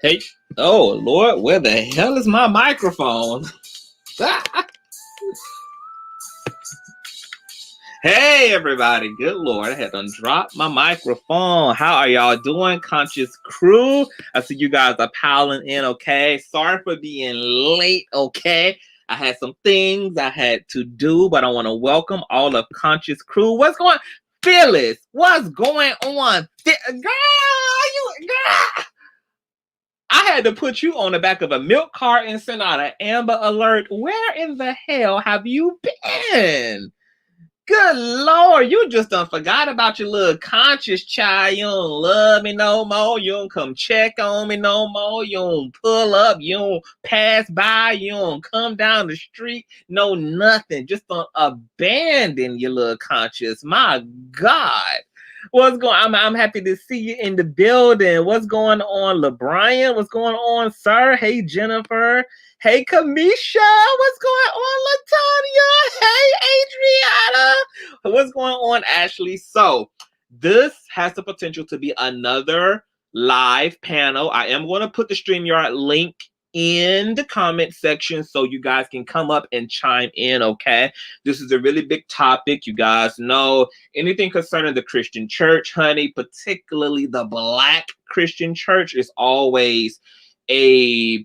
Hey, oh Lord, where the hell is my microphone? Hey everybody, good Lord, I had to drop my microphone. How are y'all doing, Conscious Crew? I see you guys are piling in, okay? Sorry for being late, okay? I had some things I had to do, but I want to welcome all of Conscious Crew. What's going on? Phyllis, what's going on? Girl. I had to put you on the back of a milk cart and send out an Amber Alert. Where in the hell have you been? Good Lord, you just done forgot about your little conscious child. You don't love me no more. You don't come check on me no more. You don't pull up. You don't pass by. You don't come down the street. No, nothing. Just don't abandon your little conscious. My God. What's going on? I'm happy to see you in the building. What's going on, LeBrian? What's going on, sir? Hey, Jennifer. Hey, Kamisha. What's going on, Latonya? Hey, Adriana. What's going on, Ashley? So this has the potential to be another live panel. I am going to put the StreamYard link in the comment section so you guys can come up and chime in, okay? This is a really big topic. You guys know anything concerning the Christian church, honey, particularly the Black Christian church, is always it's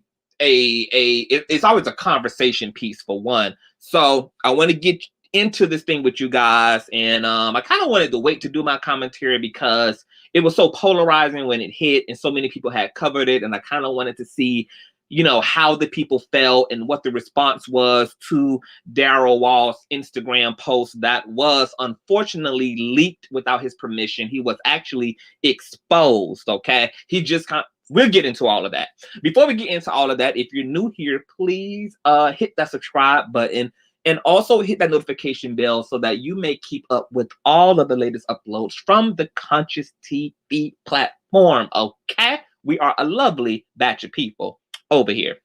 always a conversation piece for one. So I want to get into this thing with you guys, and I kind of wanted to wait to do my commentary because it was so polarizing when it hit and so many people had covered it, and I kind of wanted to see, you know, how the people felt and what the response was to Daryl Walls' Instagram post that was unfortunately leaked without his permission. He was actually exposed, okay? He just we'll get into all of that. Before we get into all of that, if you're new here, please hit that subscribe button and also hit that notification bell so that you may keep up with all of the latest uploads from the Conscious TV platform, okay? We are a lovely batch of people over here.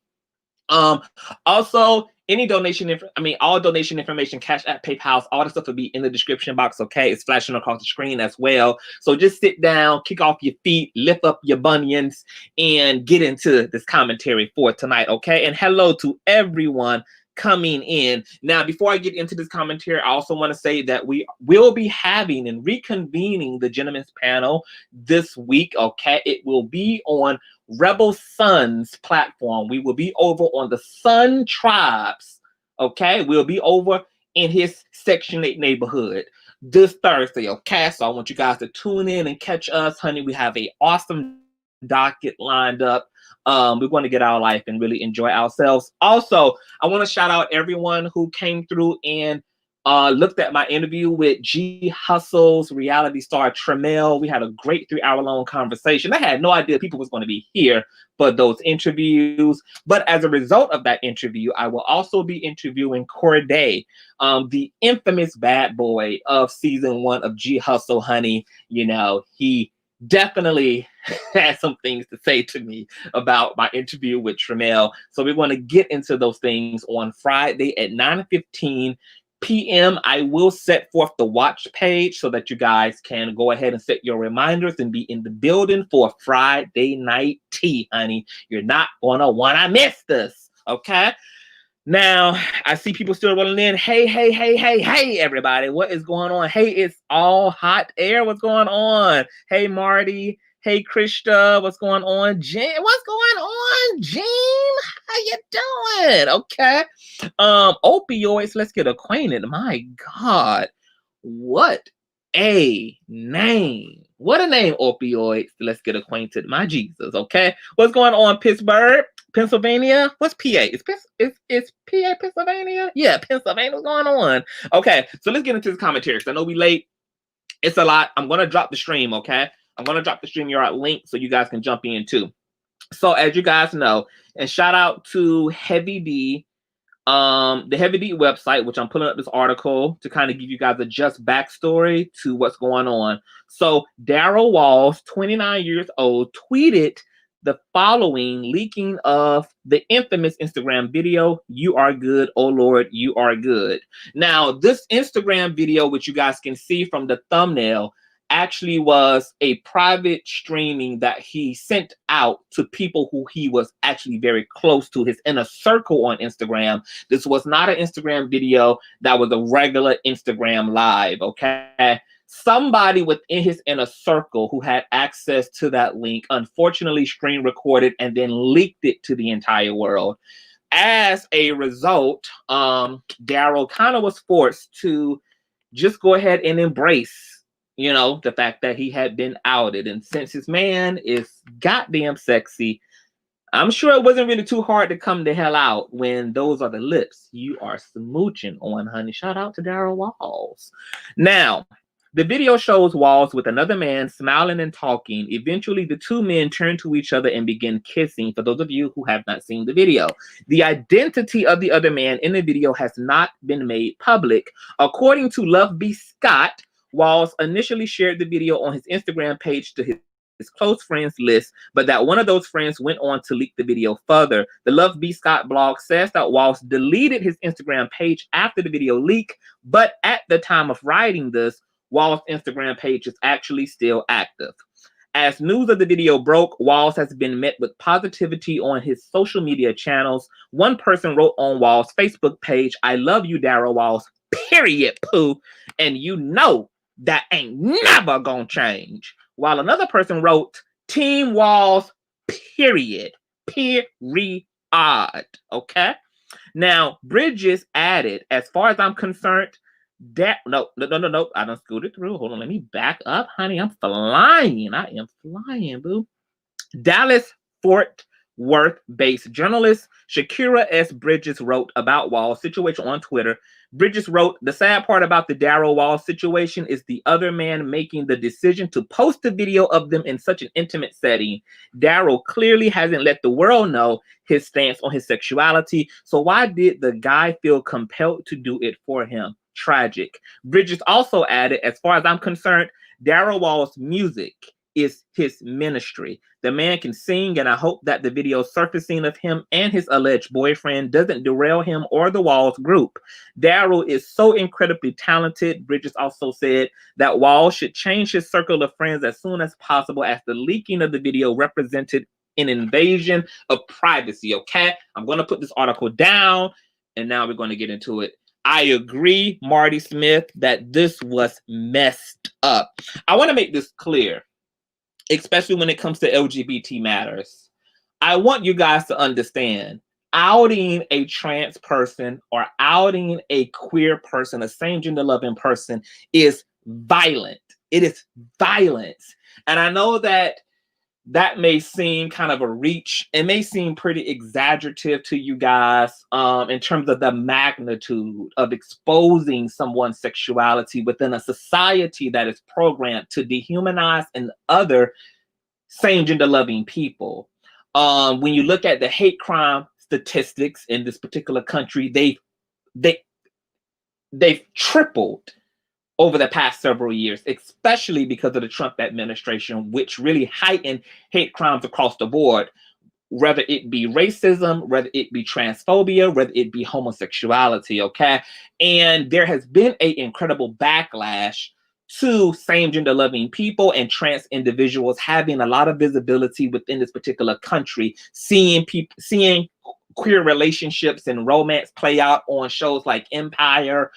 Also, any donation, all donation information, Cash App, PayPal, all the stuff will be in the description box, okay? It's flashing across the screen as well. So just sit down, kick off your feet, lift up your bunions, and get into this commentary for tonight, okay? And hello to everyone coming in. Now, before I get into this commentary, I also want to say that we will be having and reconvening the Gentlemen's Panel this week, okay? It will be on Rebel Sun's platform. We will be over on the Sun Tribes, okay? We'll be over in his Section 8 neighborhood this Thursday, okay? So I want you guys to tune in and catch us, honey. We have an awesome docket lined up. We're going to get our life and really enjoy ourselves. Also, I want to shout out everyone who came through and looked at my interview with G Hustle's reality star Tremel. We had a great 3-hour-long conversation. I had no idea people was going to be here for those interviews. But as a result of that interview, I will also be interviewing Corday, the infamous bad boy of season 1 of G Hustle, honey. You know, he definitely had some things to say to me about my interview with Tremel. So we're going to get into those things on Friday at 9:15 p.m. I will set forth the watch page so that you guys can go ahead and set your reminders and be in the building for Friday night tea, honey. You're not going to want to miss this, okay? Now, I see people still rolling in. Hey, everybody. What is going on? Hey, it's all hot air. What's going on? Hey, Marty. Hey, Krista. What's going on? Jean. What's going on, Jean? How you doing? Okay. Opioids. Let's get acquainted. My God. What a name. What a name, opioids. Let's get acquainted. My Jesus. Okay. What's going on, Pittsburgh? Pennsylvania? What's PA? Is PA Pennsylvania? Yeah, Pennsylvania. What's going on? Okay, so let's get into this commentary because I know we late. It's a lot. I'm going to drop the stream, okay? I'm going to drop the StreamYard link so you guys can jump in too. So as you guys know, and shout out to Heavy D, the Heavy D website, which I'm pulling up this article to kind of give you guys a just backstory to what's going on. So Daryl Walls, 29 years old, tweeted the following, leaking of the infamous Instagram video, "You are good, oh Lord, you are good." Now, this Instagram video, which you guys can see from the thumbnail, actually was a private streaming that he sent out to people who he was actually very close to, his inner circle on Instagram. This was not an Instagram video. That was a regular Instagram live, okay? Somebody within his inner circle who had access to that link unfortunately screen recorded and then leaked it to the entire world. As a result, Darrel kind of was forced to just go ahead and embrace, you know, the fact that he had been outed. And since his man is goddamn sexy, I'm sure it wasn't really too hard to come the hell out when those are the lips you are smooching on, honey. Shout out to Daryl Walls. Now, the video shows Walls with another man smiling and talking. Eventually, the two men turn to each other and begin kissing, for those of you who have not seen the video. The identity of the other man in the video has not been made public. According to Love B. Scott, Walls initially shared the video on his Instagram page to his close friends list, but that one of those friends went on to leak the video further. The Love B. Scott blog says that Walls deleted his Instagram page after the video leak, but at the time of writing this, Walls' Instagram page is actually still active. As news of the video broke, Walls has been met with positivity on his social media channels. One person wrote on Walls' Facebook page, "I love you, Daryl Walls, period, poo, and you know that ain't never gonna change." While another person wrote, "Team Walls, period, period." Okay? Now, Bridges added, "As far as I'm concerned, no, I done scooted through. Hold on, let me back up, honey. I'm flying. I am flying, boo." Dallas Fort Worth-based journalist Shakira S. Bridges wrote about Walls' situation on Twitter. Bridges wrote, "The sad part about the Daryl Walls situation is the other man making the decision to post a video of them in such an intimate setting. Daryl clearly hasn't let the world know his stance on his sexuality, so why did the guy feel compelled to do it for him? Tragic." Bridges also added, "As far as I'm concerned, Daryl Walls' music is his ministry. The man can sing, and I hope that the video surfacing of him and his alleged boyfriend doesn't derail him or the Walls group. Daryl is so incredibly talented." Bridges also said that Walls should change his circle of friends as soon as possible, as the leaking of the video represented an invasion of privacy. Okay, I'm going to put this article down, and now we're going to get into it. I agree, Marty Smith, that this was messed up. I want to make this clear, especially when it comes to LGBT matters. I want you guys to understand, outing a trans person or outing a queer person, a same gender loving person, is violent. It is violence. And I know that that may seem kind of a reach. It may seem pretty exaggerative to you guys in terms of the magnitude of exposing someone's sexuality within a society that is programmed to dehumanize and other same gender loving people. When you look at the hate crime statistics in this particular country, they've tripled over the past several years, especially because of the Trump administration, which really heightened hate crimes across the board, whether it be racism, whether it be transphobia, whether it be homosexuality, okay? And there has been an incredible backlash to same gender loving people and trans individuals having a lot of visibility within this particular country, seeing queer relationships and romance play out on shows like Empire,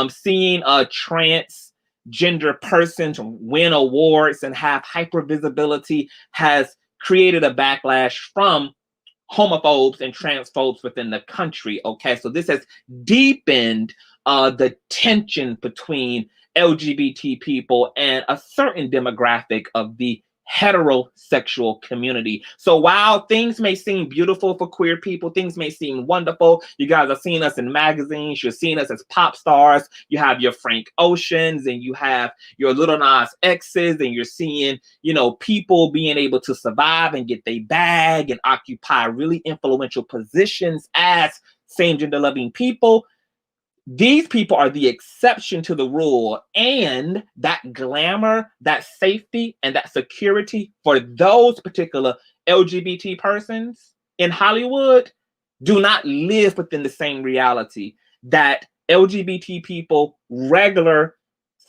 seeing a transgender person to win awards and have hyper visibility has created a backlash from homophobes and transphobes within the country. Okay, so this has deepened the tension between LGBT people and a certain demographic of the heterosexual community. So while things may seem beautiful for queer people, things may seem wonderful. You guys are seeing us in magazines, you're seeing us as pop stars, you have your Frank Oceans and you have your Little Nas X's, and you're seeing, you know, people being able to survive and get their bag and occupy really influential positions as same gender loving people. These people are the exception to the rule, and that glamour, that safety, and that security for those particular LGBT persons in Hollywood do not live within the same reality that LGBT people, regular,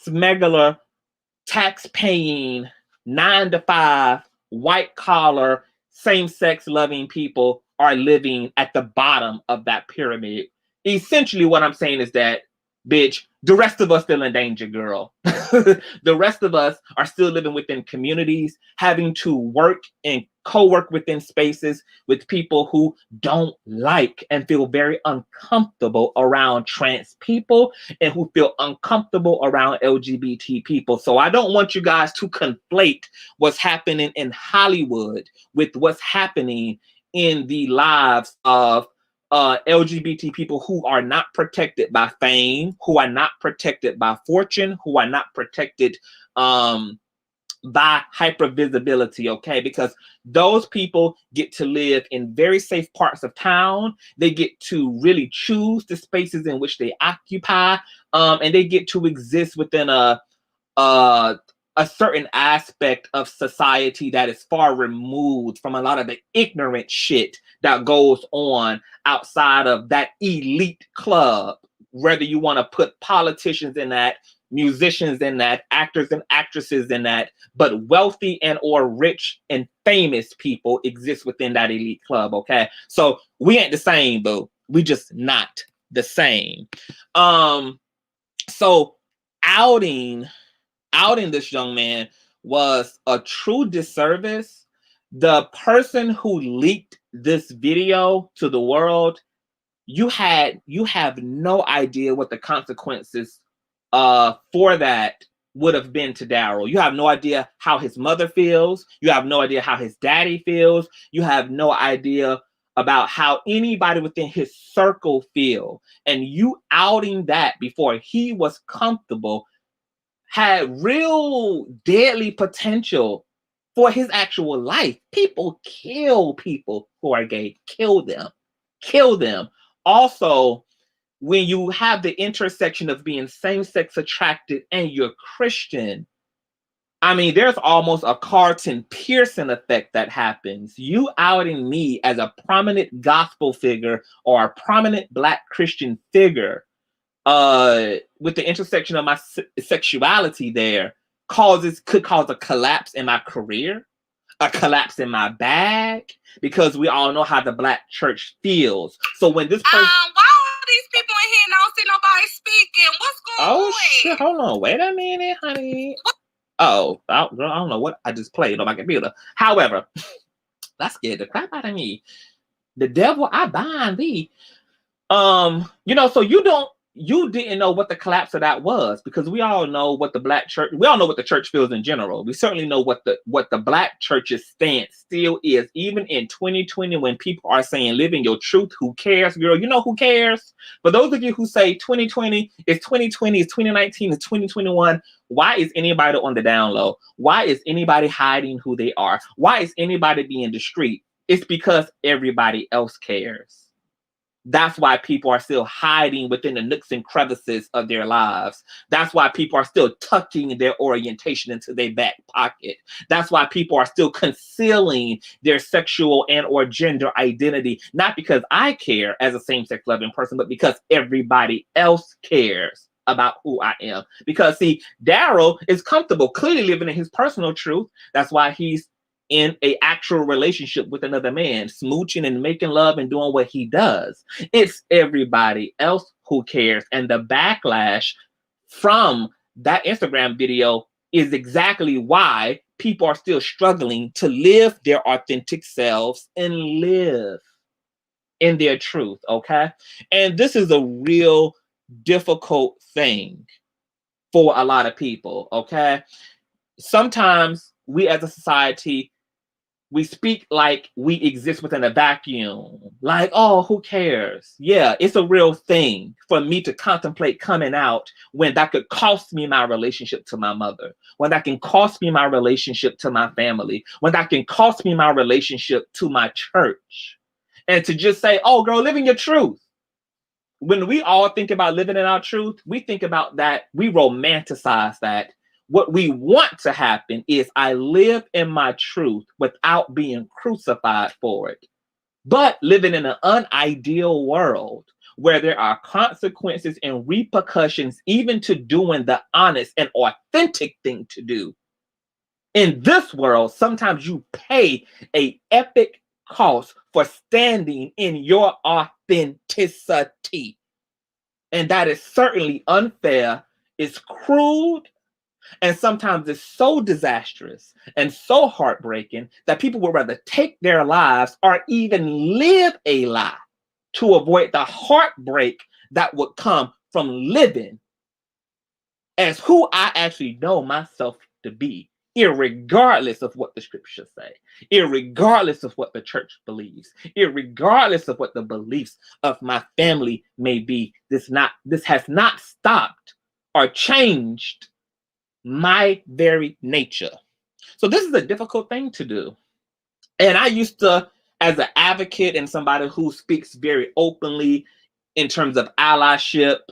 smegular, tax-paying, 9-to-5, white-collar, same-sex loving people are living at the bottom of that pyramid. Essentially, what I'm saying is that, bitch, the rest of us still in danger, girl. The rest of us are still living within communities, having to work and co-work within spaces with people who don't like and feel very uncomfortable around trans people and who feel uncomfortable around LGBT people. So I don't want you guys to conflate what's happening in Hollywood with what's happening in the lives of LGBT people who are not protected by fame, who are not protected by fortune, who are not protected by hypervisibility, okay? Because those people get to live in very safe parts of town. They get to really choose the spaces in which they occupy, and they get to exist within a certain aspect of society that is far removed from a lot of the ignorant shit that goes on outside of that elite club. Whether you want to put politicians in that, musicians in that, actors and actresses in that, but wealthy and or rich and famous people exist within that elite club, okay? So we ain't the same, boo. We just not the same. So outing this young man was a true disservice. The person who leaked this video to the world, you have no idea what the consequences for that would have been to Daryl. You have no idea how his mother feels. You have no idea how his daddy feels. You have no idea about how anybody within his circle feel. And you outing that before he was comfortable had real deadly potential for his actual life. People kill people who are gay. Kill them. Kill them. Also, when you have the intersection of being same-sex attracted and you're Christian, I mean, there's almost a Carlton Pearson effect that happens. You outing me as a prominent gospel figure or a prominent Black Christian figure with the intersection of my sexuality there could cause a collapse in my career, a collapse in my bag, because we all know how the Black church feels. So when this person, why are these people in here and I don't see nobody speaking? What's going on? Oh shit, hold on, wait a minute, honey. Oh, girl, I don't know what I just played on my computer. However, that scared the crap out of me. The devil, I bind thee. So you didn't know what the collapse of that was, because we all know what the Black church, we all know what the church feels in general. We certainly know what the Black church's stance still is, even in 2020, when people are saying live in your truth. Who cares, girl? You know who cares? For those of you who say 2020 is 2020, is 2019, is 2021, why is anybody on the down low? Why is anybody hiding who they are? Why is anybody being discreet? It's because everybody else cares. That's why people are still hiding within the nooks and crevices of their lives. That's why people are still tucking their orientation into their back pocket. That's why people are still concealing their sexual and or gender identity, not because I care as a same-sex loving person, but because everybody else cares about who I am. Because see, Daryl is comfortable clearly living in his personal truth. That's why he's in a actual relationship with another man, smooching and making love and doing what he does. It's everybody else who cares. And the backlash from that Instagram video is exactly why people are still struggling to live their authentic selves and live in their truth, okay? And this is a real difficult thing for a lot of people, okay? Sometimes we as a society, we speak like we exist within a vacuum. Like, oh, who cares? Yeah, it's a real thing for me to contemplate coming out when that could cost me my relationship to my mother, when that can cost me my relationship to my family, when that can cost me my relationship to my church. And to just say, oh, girl, live in your truth. When we all think about living in our truth, we think about that, we romanticize that. What we want to happen is I live in my truth without being crucified for it. But living in an unideal world where there are consequences and repercussions even to doing the honest and authentic thing to do. In this world, sometimes you pay a epic cost for standing in your authenticity. And that is certainly unfair, it's crude, and sometimes it's so disastrous and so heartbreaking that people would rather take their lives or even live a lie to avoid the heartbreak that would come from living as who I actually know myself to be, irregardless of what the scriptures say, irregardless of what the church believes, irregardless of what the beliefs of my family may be. This has not stopped or changed my very nature. So this is a difficult thing to do. And I used to, as an advocate and somebody who speaks very openly in terms of allyship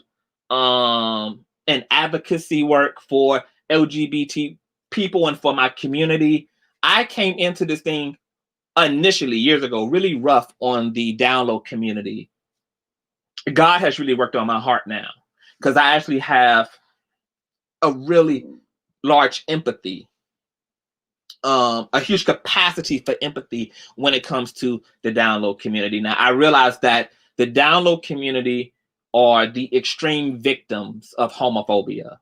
and advocacy work for LGBT people and for my community, I came into this thing initially years ago really rough on the download community. God has really worked on my heart now because I actually have a really large empathy, a huge capacity for empathy when it comes to the download community. Now, I realize that the download community are the extreme victims of homophobia.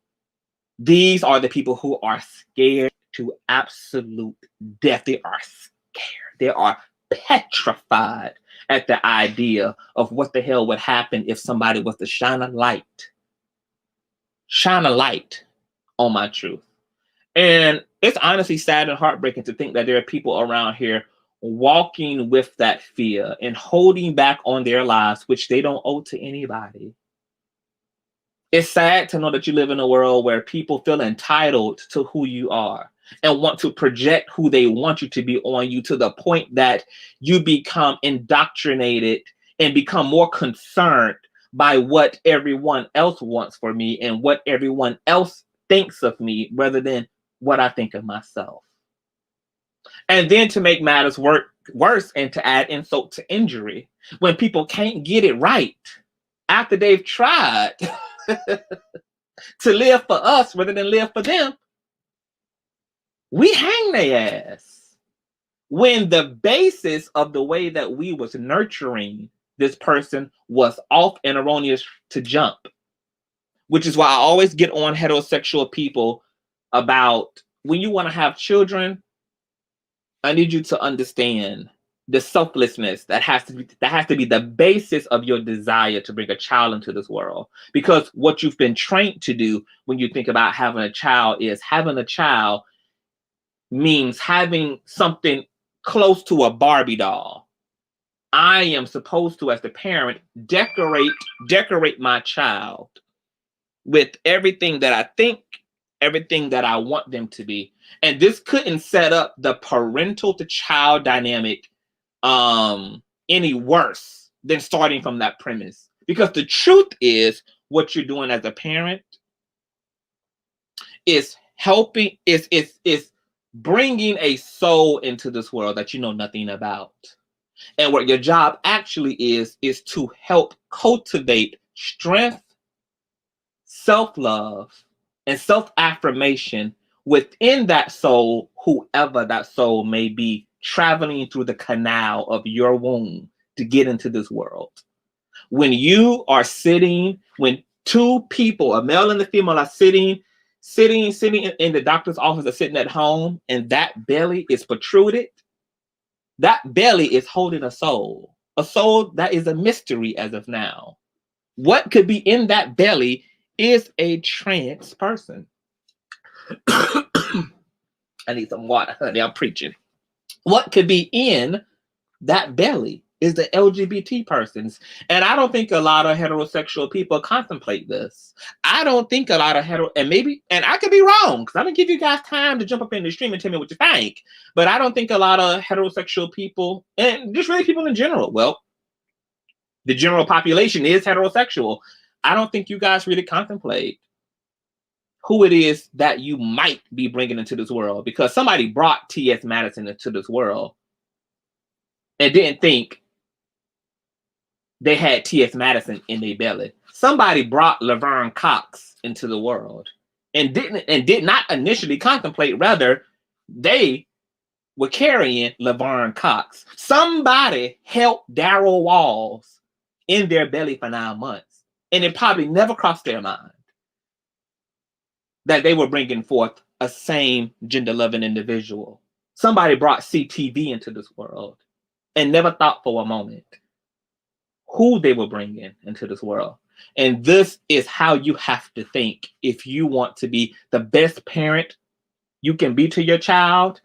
These are the people who are scared to absolute death. They are scared. They are petrified at the idea of what the hell would happen if somebody was to shine a light on my truth. And it's honestly sad and heartbreaking to think that there are people around here walking with that fear and holding back on their lives, which they don't owe to anybody. It's sad to know that you live in a world where people feel entitled to who you are and want to project who they want you to be on you to the point that you become indoctrinated and become more concerned by what everyone else wants for me and what everyone else thinks of me rather than what I think of myself. And then to make matters worse and to add insult to injury, when people can't get it right after they've tried to live for us rather than live for them, we hang their ass. When the basis of the way that we was nurturing this person was off and erroneous to jump. Which is why I always get on heterosexual people about when you want to have children, I need you to understand the selflessness that has to be the basis of your desire to bring a child into this world. Because what you've been trained to do when you think about having a child means having something close to a Barbie doll. I am supposed to, as the parent, decorate my child with everything that I think, everything that I want them to be. And this couldn't set up the parental to child dynamic any worse than starting from that premise. Because the truth is, what you're doing as a parent is helping, is bringing a soul into this world that you know nothing about. And what your job actually is to help cultivate strength, self-love, and self-affirmation within that soul, whoever that soul may be, traveling through the canal of your womb to get into this world. When you are sitting, when two people, a male and a female, are sitting in the doctor's office or sitting at home, and that belly is protruded, that belly is holding a soul that is a mystery as of now. What could be in that belly is a trans person. I need some water, honey. I'm preaching. What could be in that belly is the LGBT persons. And I don't think a lot of heterosexual people contemplate this. I don't think a lot of and I could be wrong, because I'm going to give you guys time to jump up in the stream and tell me what you think. But I don't think a lot of heterosexual people, and just really people in general, well, the general population is heterosexual. I don't think you guys really contemplate who it is that you might be bringing into this world, because somebody brought T.S. Madison into this world and didn't think they had T.S. Madison in their belly. Somebody brought Laverne Cox into the world and did not initially contemplate, rather, they were carrying Laverne Cox. Somebody helped Daryl Walls in their belly for 9 months, and it probably never crossed their mind that they were bringing forth a same gender-loving individual. Somebody brought CTV into this world and never thought for a moment who they were bringing into this world. And this is how you have to think if you want to be the best parent you can be to your child,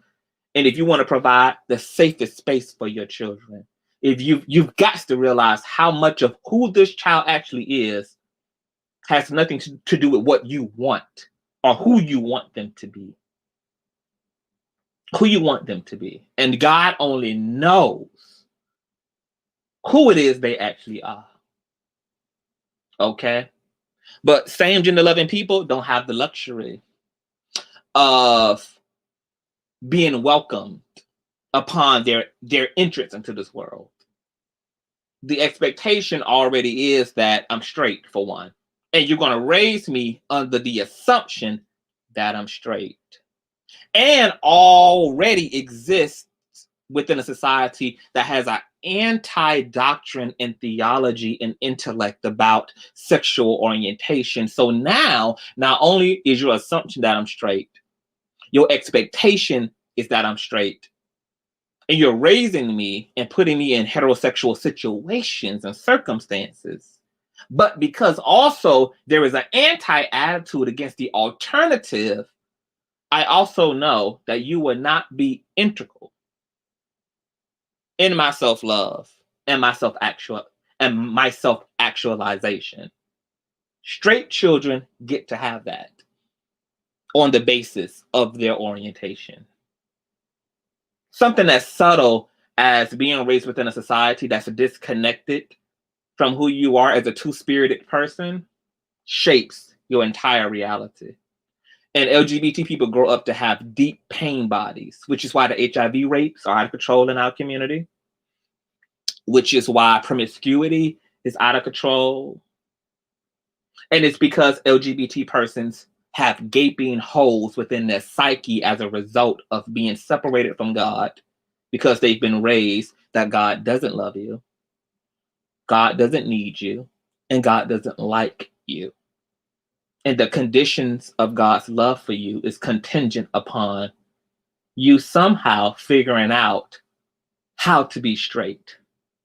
and if you want to provide the safest space for your children. If you've got to realize how much of who this child actually is has nothing to do with what you want or who you want them to be. Who you want them to be. And God only knows who it is they actually are. Okay? But same gender loving people don't have the luxury of being welcomed upon their entrance into this world. The expectation already is that I'm straight, for one. And you're going to raise me under the assumption that I'm straight. And already exists within a society that has an anti-doctrine and theology and intellect about sexual orientation. So now, not only is your assumption that I'm straight, your expectation is that I'm straight. And you're raising me and putting me in heterosexual situations and circumstances. But because also there is an anti-attitude against the alternative, I also know that you will not be integral in my self-love and my self-actualization. Straight children get to have that on the basis of their orientation. Something as subtle as being raised within a society that's disconnected from who you are as a two-spirited person shapes your entire reality. And LGBT people grow up to have deep pain bodies, which is why the HIV rates are out of control in our community, which is why promiscuity is out of control. And it's because LGBT persons have gaping holes within their psyche as a result of being separated from God, because they've been raised that God doesn't love you, God doesn't need you, and God doesn't like you. And the conditions of God's love for you is contingent upon you somehow figuring out how to be straight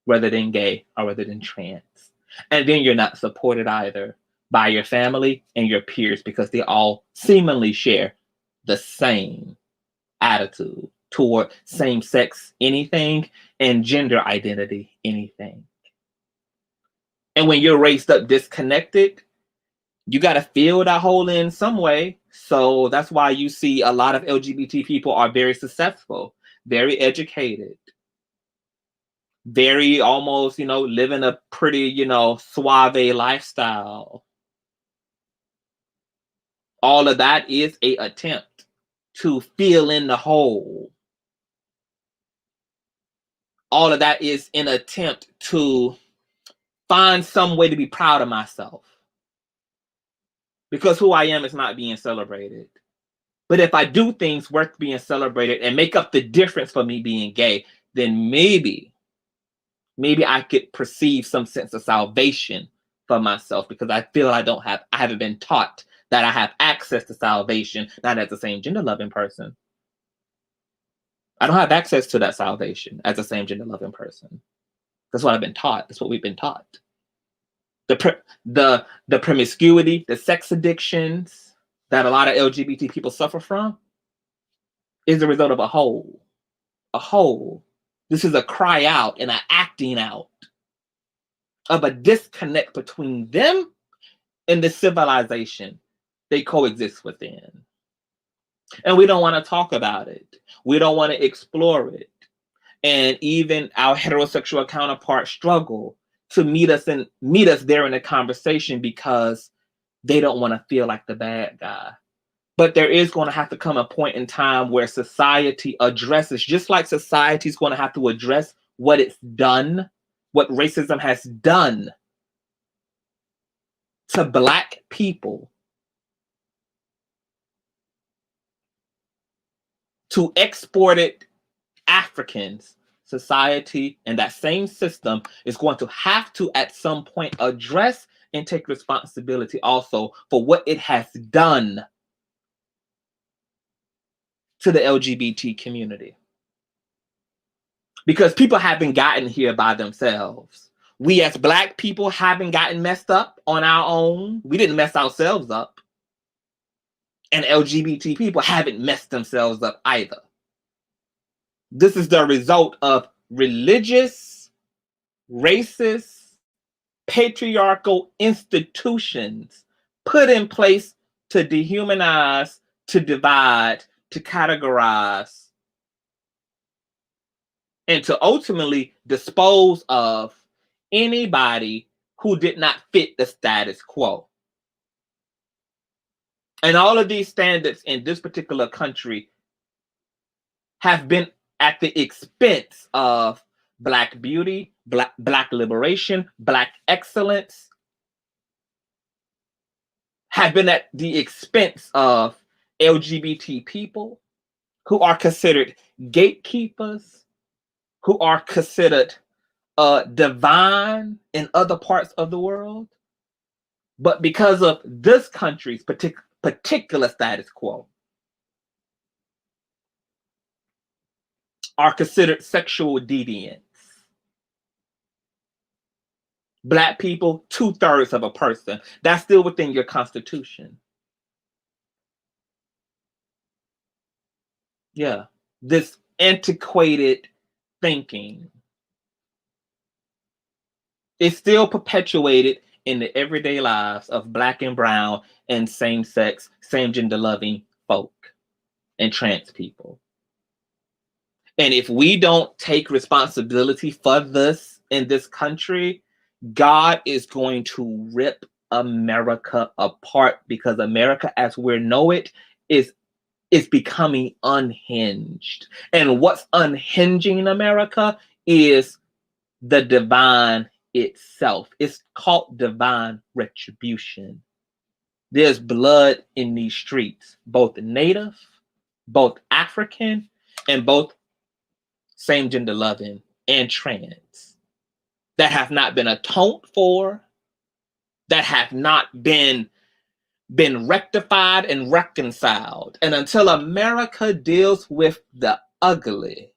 rather than gay or rather than trans. And then you're not supported either by your family and your peers, because they all seemingly share the same attitude toward same-sex anything and gender identity anything. And when you're raised up disconnected, you got to fill that hole in some way. So that's why you see a lot of LGBT people are very successful, very educated, very almost, living a pretty, suave lifestyle. All of that is an attempt to fill in the hole. All of that is an attempt to find some way to be proud of myself, because who I am is not being celebrated. But if I do things worth being celebrated and make up the difference for me being gay, then maybe I could perceive some sense of salvation for myself, because I feel I haven't been taught that I have access to salvation, not as the same gender-loving person. I don't have access to that salvation as the same gender-loving person. That's what I've been taught. That's what we've been taught. The promiscuity, the sex addictions that a lot of LGBT people suffer from is the result of a hole. A hole. This is a cry out and an acting out of a disconnect between them and the civilization they coexist within. And we don't want to talk about it. We don't want to explore it. And even our heterosexual counterparts struggle to meet us there in a conversation, because they don't want to feel like the bad guy. But there is going to have to come a point in time where society addresses, just like society is going to have to address what it's done what racism has done to Black people, to exported Africans, society and that same system is going to have to at some point address and take responsibility also for what it has done to the LGBT community. Because people haven't gotten here by themselves. We as Black people haven't gotten messed up on our own. We didn't mess ourselves up. And LGBT people haven't messed themselves up either. This is the result of religious, racist, patriarchal institutions put in place to dehumanize, to divide, to categorize, and to ultimately dispose of anybody who did not fit the status quo. And all of these standards in this particular country have been at the expense of Black beauty, Black liberation, Black excellence, have been at the expense of LGBT people who are considered gatekeepers, who are considered divine in other parts of the world. But because of this country's particular status quo, are considered sexual deviants. Black people, 2/3 of a person. That's still within your constitution. Yeah, this antiquated thinking is still perpetuated in the everyday lives of Black and brown and same-sex, same-gender loving folk and trans people. And if we don't take responsibility for this in this country, God is going to rip America apart, because America as we know it is becoming unhinged. And what's unhinging America is the divine itself. It's called divine retribution. There's blood in these streets, both Native, both African, and both same gender loving and trans, that have not been atoned for, that have not been rectified and reconciled. And until America deals with the ugly,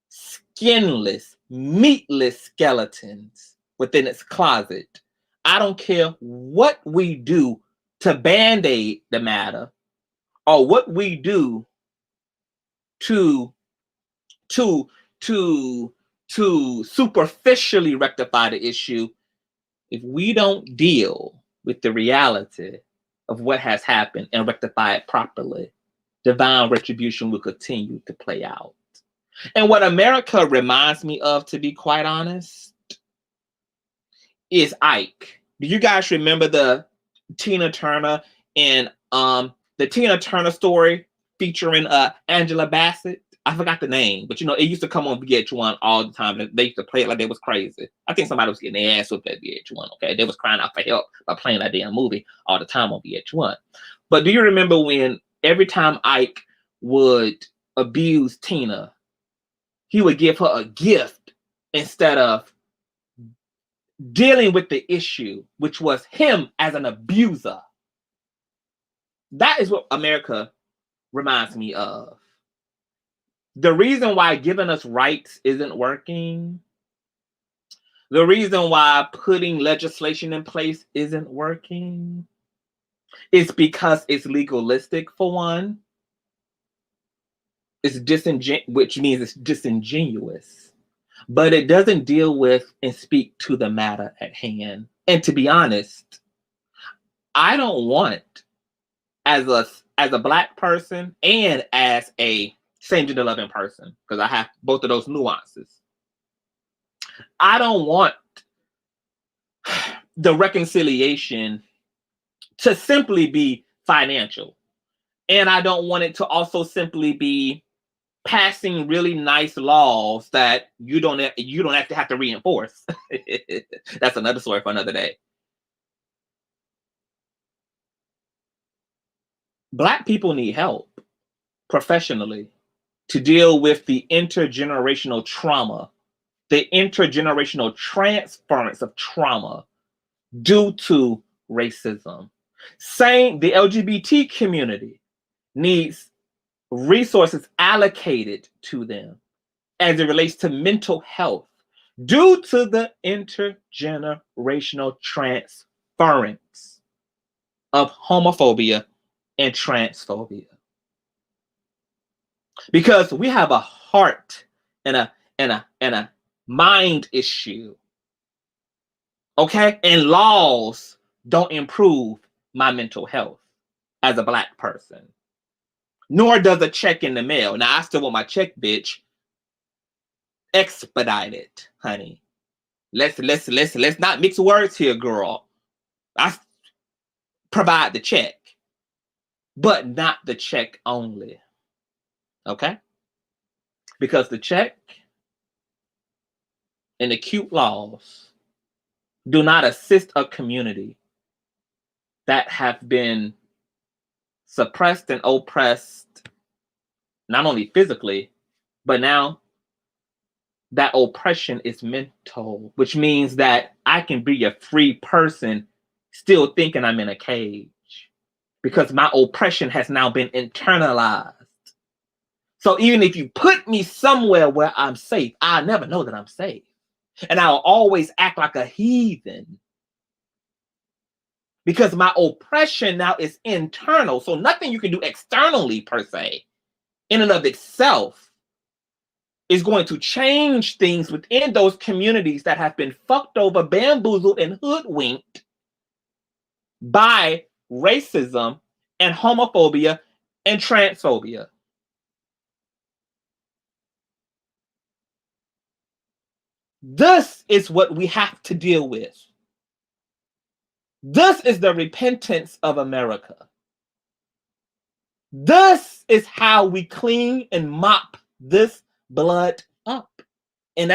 skinless, meatless skeletons within its closet, I don't care what we do to band-aid the matter, or what we do to superficially rectify the issue. If we don't deal with the reality of what has happened and rectify it properly, divine retribution will continue to play out. And what America reminds me of, to be quite honest, is Ike. Do you guys remember the Tina Turner and the Tina Turner story featuring Angela Bassett? I forgot the name, but it used to come on VH1 all the time. They used to play it like they was crazy. I think somebody was getting their ass whipped at VH1. Okay, they was crying out for help by playing that damn movie all the time on VH1. But do you remember when every time Ike would abuse Tina, he would give her a gift instead of dealing with the issue, which was him as an abuser? That is what America reminds me of. The reason why giving us rights isn't working, the reason why putting legislation in place isn't working, is because it's legalistic, for one. It's which means it's disingenuous. But it doesn't deal with and speak to the matter at hand. And to be honest, I don't want, as a Black person and as a same gender loving person, because I have both of those nuances, I don't want the reconciliation to simply be financial. And I don't want it to also simply be passing really nice laws that you don't actually have to reinforce. That's another story for another day. Black people need help professionally to deal with the intergenerational trauma, the intergenerational transference of trauma due to racism. Saying the LGBT community needs resources allocated to them as it relates to mental health due to the intergenerational transference of homophobia and transphobia. Because we have a heart and a mind issue. Okay? And laws don't improve my mental health as a Black person. Nor does a check in the mail. Now, I still want my check, bitch. Expedite it, honey. Let's not mix words here, girl. I provide the check, but not the check only. Okay? Because the check and the cute laws do not assist a community that have been suppressed and oppressed, not only physically, but now that oppression is mental, which means that I can be a free person still thinking I'm in a cage because my oppression has now been internalized. So even if you put me somewhere where I'm safe, I'll never know that I'm safe. And I'll always act like a heathen because my oppression now is internal. So nothing you can do externally per se, in and of itself, is going to change things within those communities that have been fucked over, bamboozled, and hoodwinked by racism and homophobia and transphobia. This is what we have to deal with. This is the repentance of America. This is how we clean and mop this blood up. And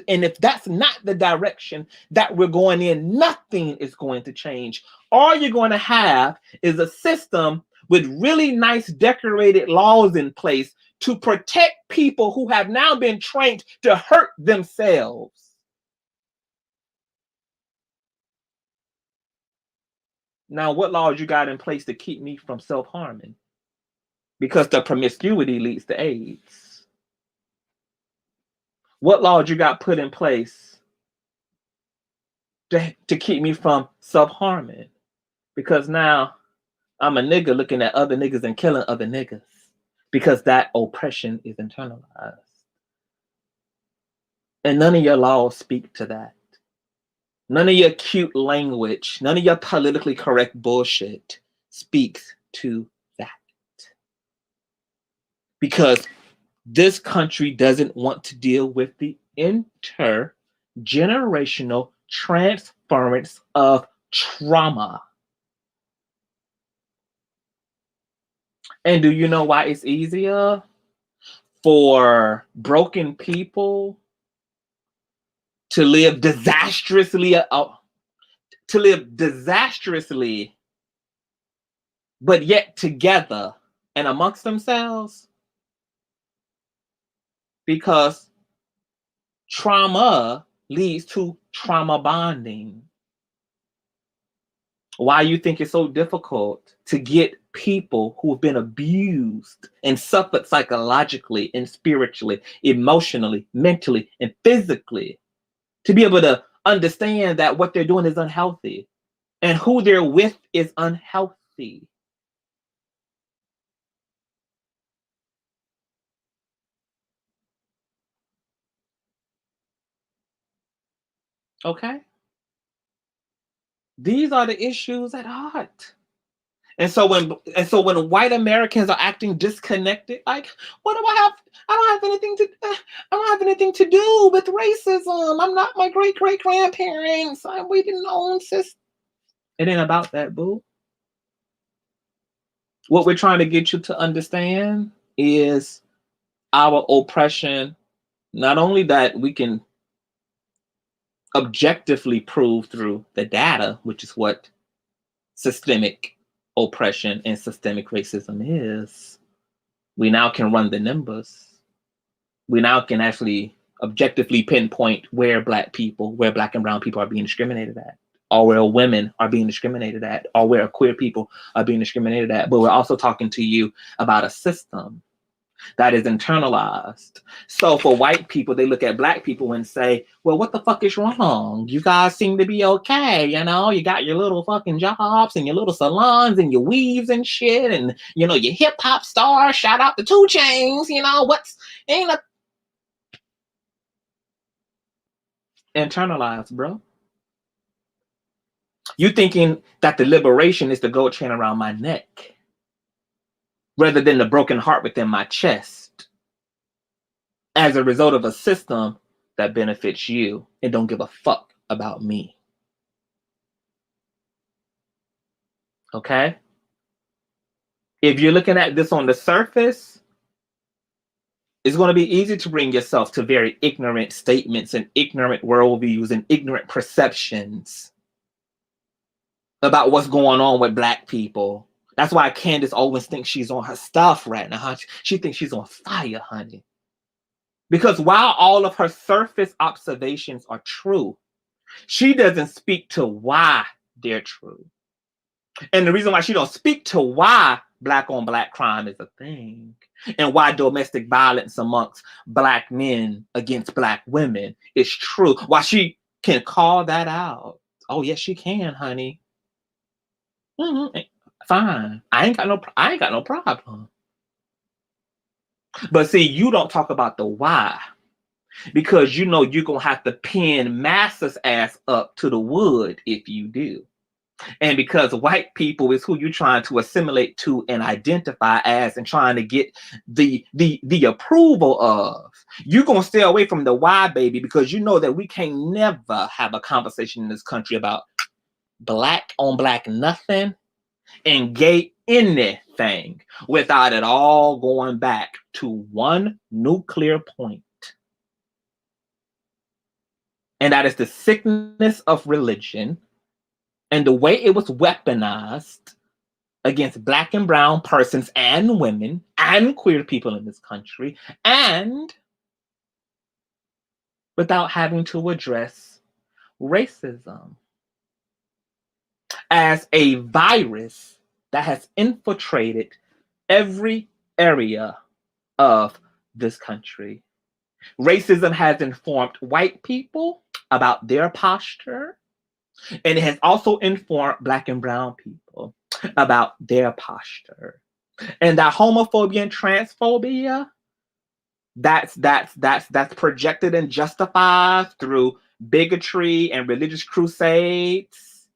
if that's not the direction that we're going in, nothing is going to change. All you're going to have is a system with really nice decorated laws in place to protect people who have now been trained to hurt themselves. Now, what laws you got in place to keep me from self-harming? Because the promiscuity leads to AIDS. What laws you got put in place to keep me from self-harming? Because now I'm a nigga looking at other niggas and killing other niggas because that oppression is internalized. And none of your laws speak to that. None of your cute language, none of your politically correct bullshit speaks to that. Because this country doesn't want to deal with the intergenerational transference of trauma. And do you know why it's easier for broken people to live disastrously, but yet together and amongst themselves? Because trauma leads to trauma bonding. Why you think it's so difficult to get people who have been abused and suffered psychologically and spiritually, emotionally, mentally, and physically to be able to understand that what they're doing is unhealthy and who they're with is unhealthy. Okay? These are the issues at heart. And so when white Americans are acting disconnected, like, what do I have? I don't have anything to do with racism. I'm not my great grandparents. We didn't own system. It ain't about that, boo. What we're trying to get you to understand is our oppression, not only that we can objectively prove through the data, which is what systemic oppression and systemic racism is, we now can run the numbers. We now can actually objectively pinpoint where Black and brown people are being discriminated at, or where women are being discriminated at, or where queer people are being discriminated at. But we're also talking to you about a system that is internalized. So for white people, they look at Black people and say, well, what the fuck is wrong? You guys seem to be okay. You know, you got your little fucking jobs and your little salons and your weaves and shit. And, you know, your hip hop stars, shout out to 2 Chainz, you know, ain't a internalized, bro. You thinking that the liberation is the gold chain around my neck rather than the broken heart within my chest as a result of a system that benefits you and don't give a fuck about me. Okay? If you're looking at this on the surface, it's going to be easy to bring yourself to very ignorant statements and ignorant worldviews and ignorant perceptions about what's going on with Black people. That's why Candace always thinks she's on her stuff right now, huh? She thinks she's on fire, honey. Because while all of her surface observations are true, she doesn't speak to why they're true. And the reason why she don't speak to why Black on Black crime is a thing and why domestic violence amongst Black men against Black women is true, why she can call that out. Oh, yes, she can, honey. Fine. I ain't got no problem. But see, you don't talk about the why because you know you're gonna have to pin Massa's ass up to the wood if you do. And because white people is who you're trying to assimilate to and identify as and trying to get the approval of, you're gonna stay away from the why, baby, because you know that we can never have a conversation in this country about Black on Black nothing and gay anything without it all going back to one nuclear point. And that is the sickness of religion and the way it was weaponized against Black and brown persons and women and queer people in this country, and without having to address racism as a virus that has infiltrated every area of this country. Racism has informed white people about their posture, and it has also informed Black and brown people about their posture. And that homophobia and transphobia, that's projected and justified through bigotry and religious crusades,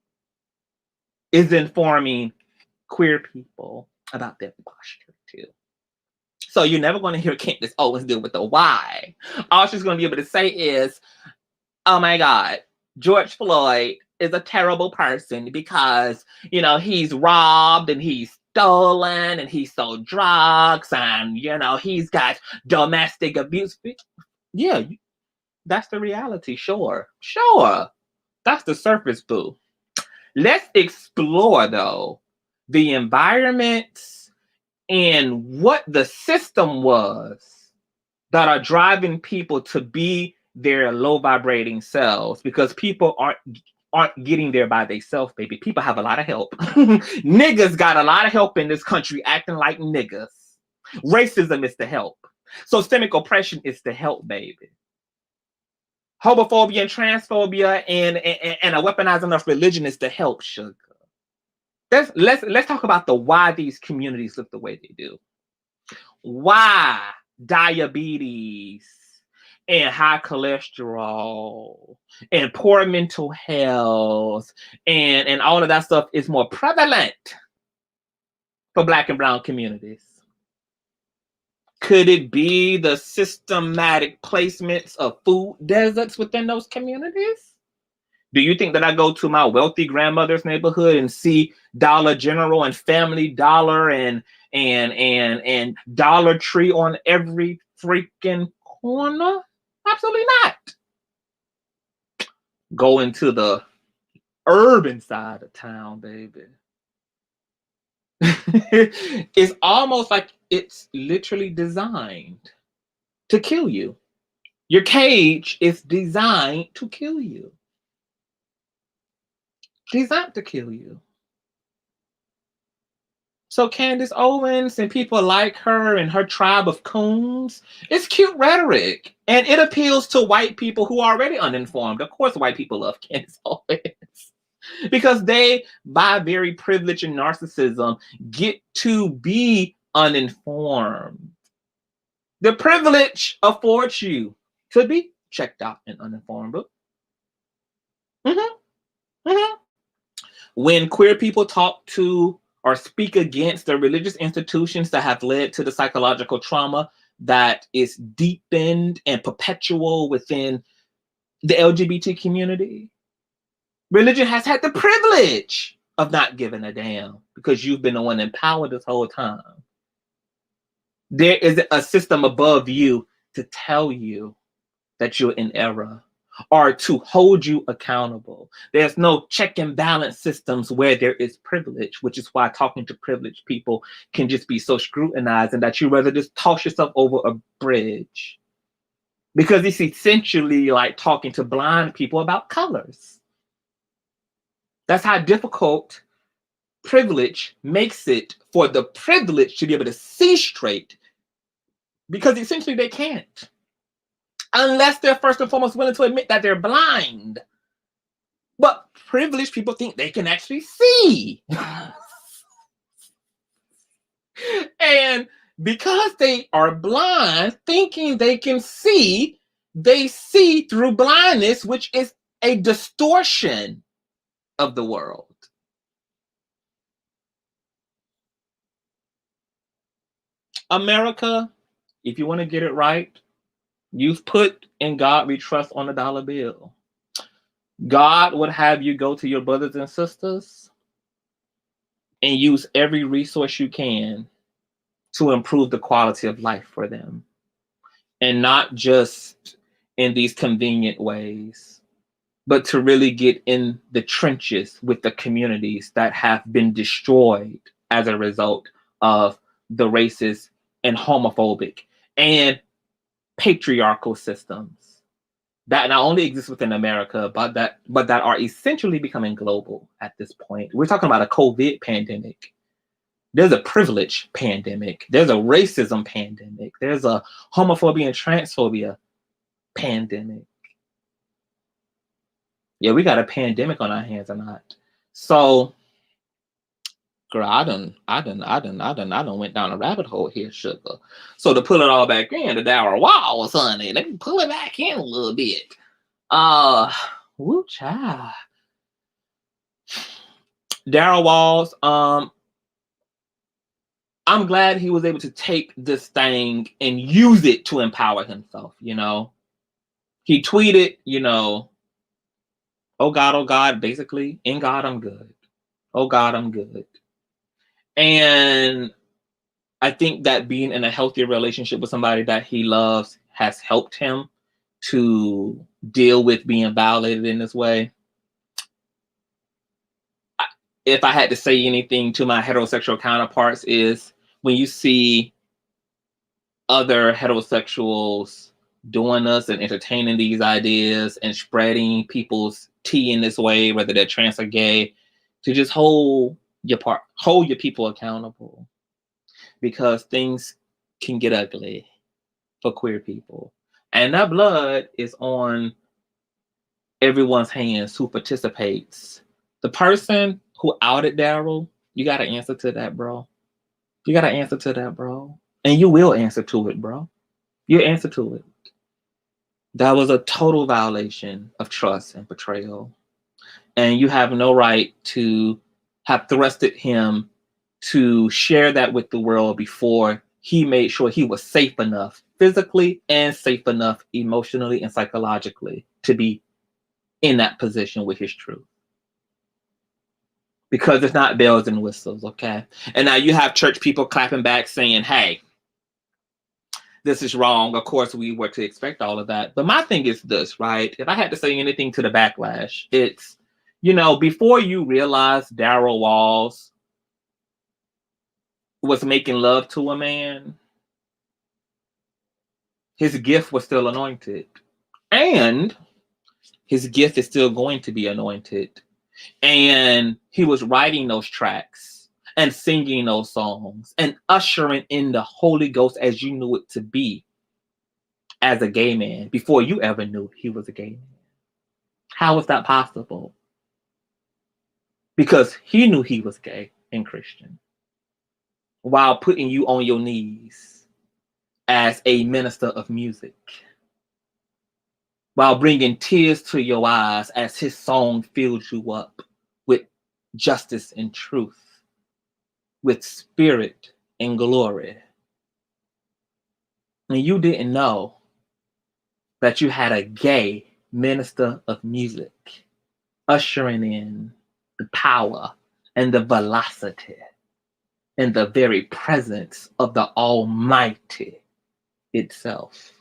is informing queer people about their posture too. So you're never going to hear Candace Owens deal with the why. All she's going to be able to say is, oh my God, George Floyd is a terrible person because, you know, he's robbed and he's stolen and he sold drugs and, you know, he's got domestic abuse. Yeah, that's the reality. Sure. That's the surface, boo. Let's explore, though, the environments and what the system was that are driving people to be their low vibrating selves, because people aren't getting there by themselves, baby. People have a lot of help. Niggas got a lot of help in this country acting like niggas. Racism is the help. Systemic oppression is the help, baby. Homophobia and transphobia and a weaponizing of religion is the help, sugar. Let's talk about the why these communities look the way they do. Why diabetes and high cholesterol and poor mental health and all of that stuff is more prevalent for Black and brown communities. Could it be the systematic placements of food deserts within those communities? Do you think that I go to my wealthy grandmother's neighborhood and see Dollar General and Family Dollar and Dollar Tree on every freaking corner? Absolutely not. Go into the urban side of town, baby. It's almost like it's literally designed to kill you. Your cage is designed to kill you. Designed to kill you. So Candace Owens and people like her and her tribe of coons, it's cute rhetoric. And it appeals to white people who are already uninformed. Of course, white people love Candace Owens. Because they, by very privilege and narcissism, get to be uninformed. The privilege affords you to be checked out and uninformed. When queer people talk to or speak against the religious institutions that have led to the psychological trauma that is deepened and perpetual within the LGBT community, religion has had the privilege of not giving a damn because you've been the one empowered this whole time. There is a system above you to tell you that you're in error or to hold you accountable. There's no check and balance systems where there is privilege, which is why talking to privileged people can just be so scrutinized and that you rather just toss yourself over a bridge. Because it's essentially like talking to blind people about colors. That's how difficult privilege makes it for the privileged to be able to see straight, because essentially they can't. Unless they're first and foremost willing to admit that they're blind. But privileged people think they can actually see. And because they are blind, thinking they can see, they see through blindness, which is a distortion of the world. America, if you want to get it right, you've put "In God We Trust" on a dollar bill. God would have you go to your brothers and sisters and use every resource you can to improve the quality of life for them. And not just in these convenient ways, but to really get in the trenches with the communities that have been destroyed as a result of the racist and homophobic and patriarchal systems that not only exist within America, but that are essentially becoming global at this point. We're talking about a COVID pandemic. There's a privilege pandemic. There's a racism pandemic. There's a homophobia and transphobia pandemic. Yeah, we got a pandemic on our hands or not. So, girl, I done went down a rabbit hole here, sugar. So to pull it all back in to Daryl Walls, honey, let me pull it back in a little bit. Woo child. Daryl Walls, I'm glad he was able to take this thing and use it to empower himself, you know. He tweeted, you know, oh God, basically, in God, I'm good. Oh God, I'm good. And I think that being in a healthier relationship with somebody that he loves has helped him to deal with being violated in this way. If I had to say anything to my heterosexual counterparts is, when you see other heterosexuals doing this and entertaining these ideas and spreading people's tea in this way, whether they're trans or gay, to just hold your people accountable, because things can get ugly for queer people. And that blood is on everyone's hands who participates. The person who outed Daryl, you got to answer to that, bro. You got to answer to that, bro. And you will answer to it, bro. You answer to it. That was a total violation of trust and betrayal. And you have no right to have thrusted him to share that with the world before he made sure he was safe enough physically and safe enough emotionally and psychologically to be in that position with his truth. Because it's not bells and whistles, okay? And now you have church people clapping back saying, hey, this is wrong. Of course, we were to expect all of that. But my thing is this, right? If I had to say anything to the backlash, it's, before you realize Daryl Walls was making love to a man, his gift was still anointed. And his gift is still going to be anointed. And he was writing those tracks and singing those songs and ushering in the Holy Ghost as you knew it to be as a gay man before you ever knew he was a gay man. How is that possible? Because he knew he was gay and Christian while putting you on your knees as a minister of music, while bringing tears to your eyes as his song fills you up with justice and truth, with spirit and glory. And you didn't know that you had a gay minister of music ushering in the power and the velocity and the very presence of the Almighty itself.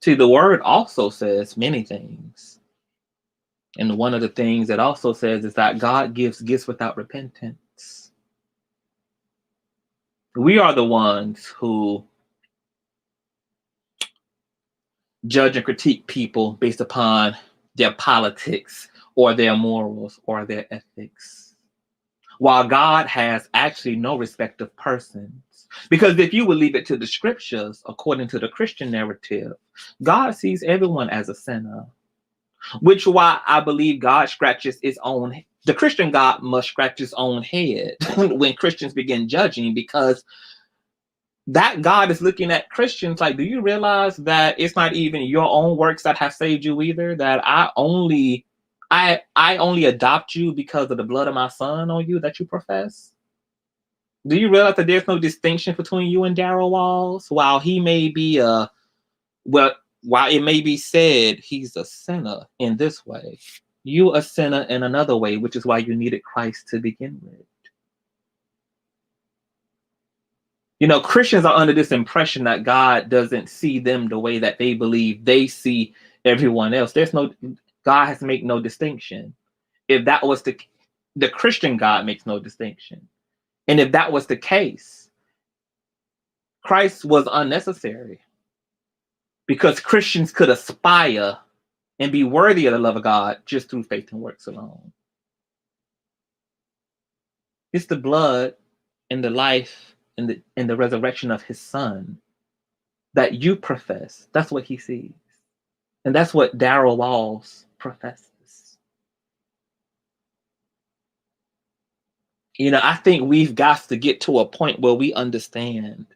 See, the word also says many things. And one of the things it also says is that God gives gifts without repentance. We are the ones who judge and critique people based upon their politics or their morals or their ethics, while God has actually no respect of persons. Because if you would leave it to the scriptures, according to the Christian narrative, God sees everyone as a sinner, which why I believe God scratches his own. The Christian God must scratch his own head when Christians begin judging, because that God is looking at Christians like, do you realize that it's not even your own works that have saved you either? That I only adopt you because of the blood of my son on you that you profess? Do you realize that there's no distinction between you and Daryl Walls? While he may be while it may be said he's a sinner in this way, you a sinner in another way, which is why you needed Christ to begin with. Christians are under this impression that God doesn't see them the way that they believe they see everyone else. God has to make no distinction. If that was the Christian God makes no distinction. And if that was the case, Christ was unnecessary, because Christians could aspire and be worthy of the love of God just through faith and works alone. It's the blood and the life and the resurrection of his son that you profess. That's what he sees. And that's what Daryl Walls professes. I think we've got to get to a point where we understand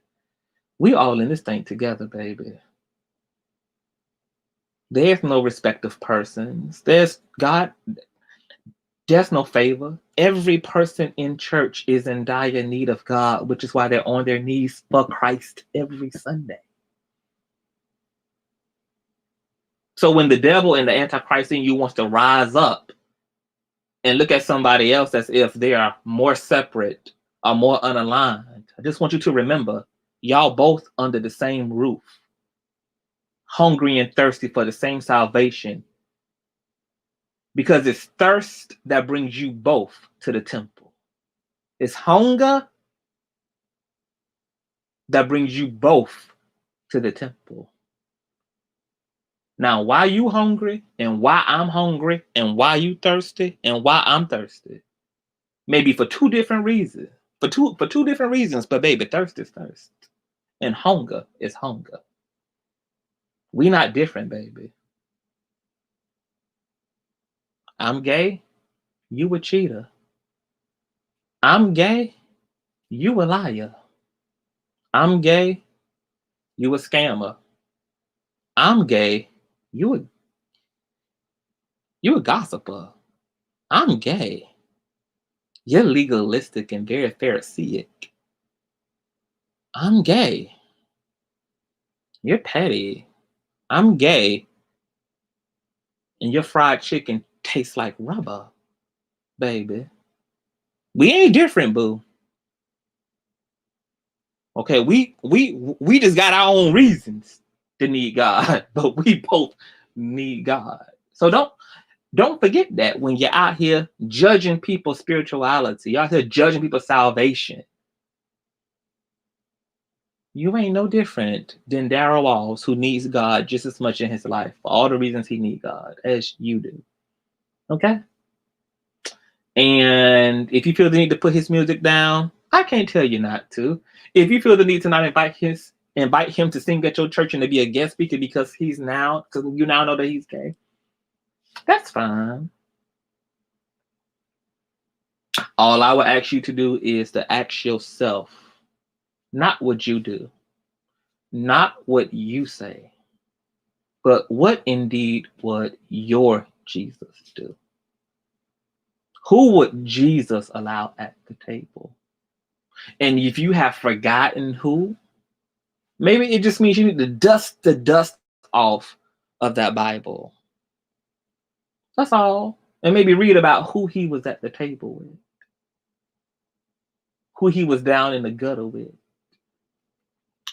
we all in this thing together, baby. There's no respect of persons. There's no favor. Every person in church is in dire need of God, which is why they're on their knees for Christ every Sunday. So when the devil and the Antichrist in you wants to rise up and look at somebody else as if they are more separate or more unaligned, I just want you to remember, y'all both under the same roof, hungry and thirsty for the same salvation, because it's thirst that brings you both to the temple. It's hunger that brings you both to the temple. Now, why you hungry and why I'm hungry and why you thirsty and why I'm thirsty, maybe for two different reasons. For two different reasons, but baby, thirst is thirst. And hunger is hunger. We not different, baby. I'm gay, you a cheater. I'm gay, you a liar. I'm gay, you a scammer. I'm gay, you a gossiper. I'm gay, you're legalistic and very Pharisaic. I'm gay, you're petty. I'm gay, and your fried chicken tastes like rubber, baby. We ain't different, boo. Okay, we just got our own reasons to need God, but we both need God. So don't forget that when you're out here judging people's spirituality, you're out here judging people's salvation. You ain't no different than Daryl Walls, who needs God just as much in his life for all the reasons he needs God as you do. Okay? And if you feel the need to put his music down, I can't tell you not to. If you feel the need to not invite him to sing at your church and to be a guest speaker because you now know that he's gay, that's fine. All I would ask you to do is to ask yourself, not what you do, not what you say, but what indeed would your Jesus do? Who would Jesus allow at the table? And if you have forgotten who, maybe it just means you need to dust the dust off of that Bible. That's all. And maybe read about who he was at the table with, who he was down in the gutter with,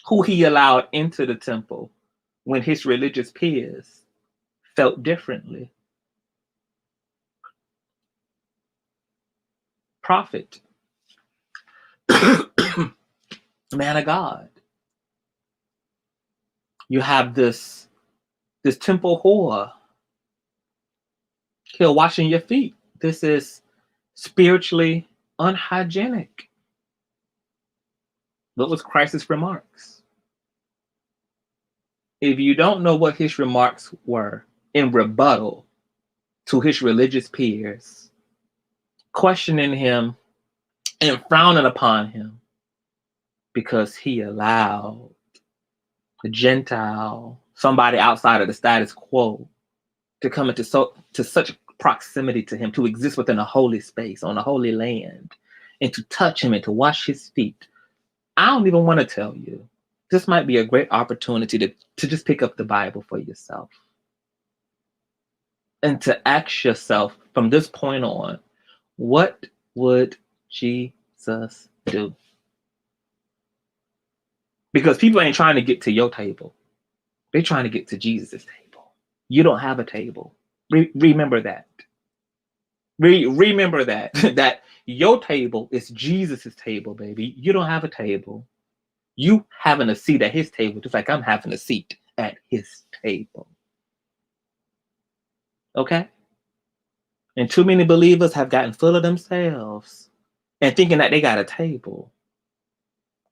who he allowed into the temple when his religious peers felt differently. Prophet, man of God. You have this temple whore here washing your feet. This is spiritually unhygienic. What was Christ's remarks? If you don't know what his remarks were in rebuttal to his religious peers, questioning him and frowning upon him because he allowed a Gentile, somebody outside of the status quo, to come into such proximity to him, to exist within a holy space, on a holy land, and to touch him and to wash his feet. I don't even want to tell you. This might be a great opportunity to just pick up the Bible for yourself. And to ask yourself from this point on, what would Jesus do? Because people ain't trying to get to your table. They're trying to get to Jesus' table. You don't have a table. Remember that. Remember that. That your table is Jesus' table, baby. You don't have a table. You having a seat at his table, just like I'm having a seat at his table. Okay? And too many believers have gotten full of themselves and thinking that they got a table.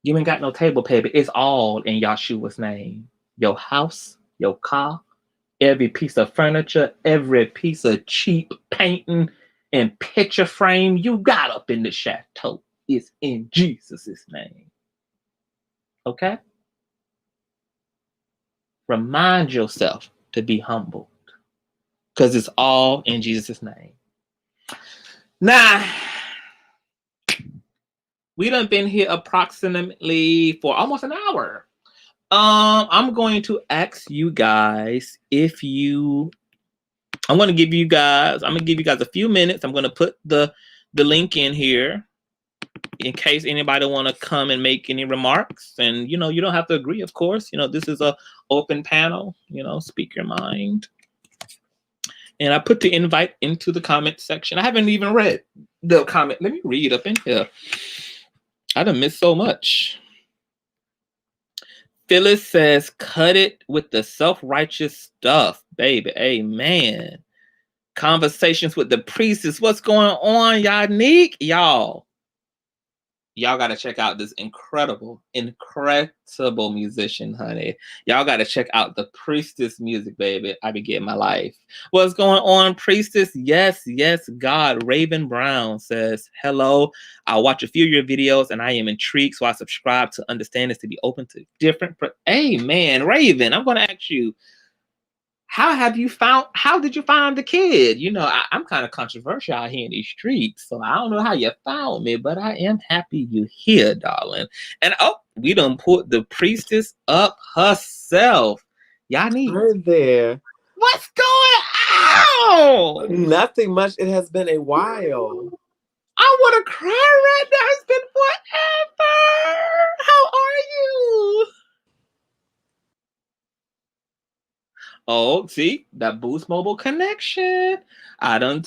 You ain't got no table, baby. It's all in Yahshua's name. Your house, your car, every piece of furniture, every piece of cheap painting and picture frame you got up in the chateau is in Jesus' name. Okay? Remind yourself to be humbled, because it's all in Jesus' name. Now, we done been here approximately for almost an hour. I'm going to ask you guys I'm going to give you guys a few minutes. I'm going to put the link in here in case anybody want to come and make any remarks. And, you don't have to agree, of course. This is a open panel, speak your mind. And I put the invite into the comment section. I haven't even read the comment. Let me read up in here. I done missed so much. Phyllis says, cut it with the self-righteous stuff, baby. Amen. Conversations with the priestess. What's going on, y'all? Y'all got to check out this incredible musician, honey. Y'all got to check out the Priestess music, baby. I be getting my life. What's going on, Priestess? Yes, God. Raven Brown says, hello. I'll watch a few of your videos and I am intrigued, so I subscribe to understand this to be open to different. Amen. Raven, I'm going to ask you, how did you find the kid? I'm kind of controversial out here in these streets, so I don't know how you found me, but I am happy you're here, darling. And we done put the priestess up herself. Y'all need right there. What's going on? Nothing much. It has been a while. I want to cry right now. It's been forever. How are Oh, see, that Boost Mobile connection. I done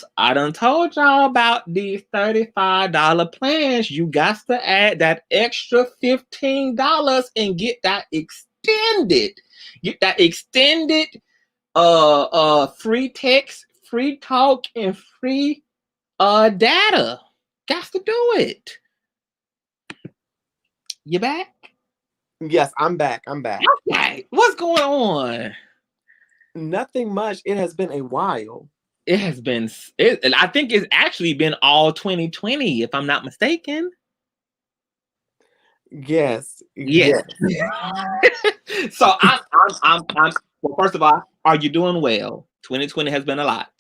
told y'all about these $35 plans. You got to add that extra $15 and get that extended. Get that extended free text, free talk, and free data. Got to do it. You back? Yes, I'm back. I'm back. Okay. What's going on? Nothing much. It has been a while. It has been, I think it's actually been all 2020, if I'm not mistaken. Yes. Yes. So I'm well, first of all, are you doing well? 2020 has been a lot.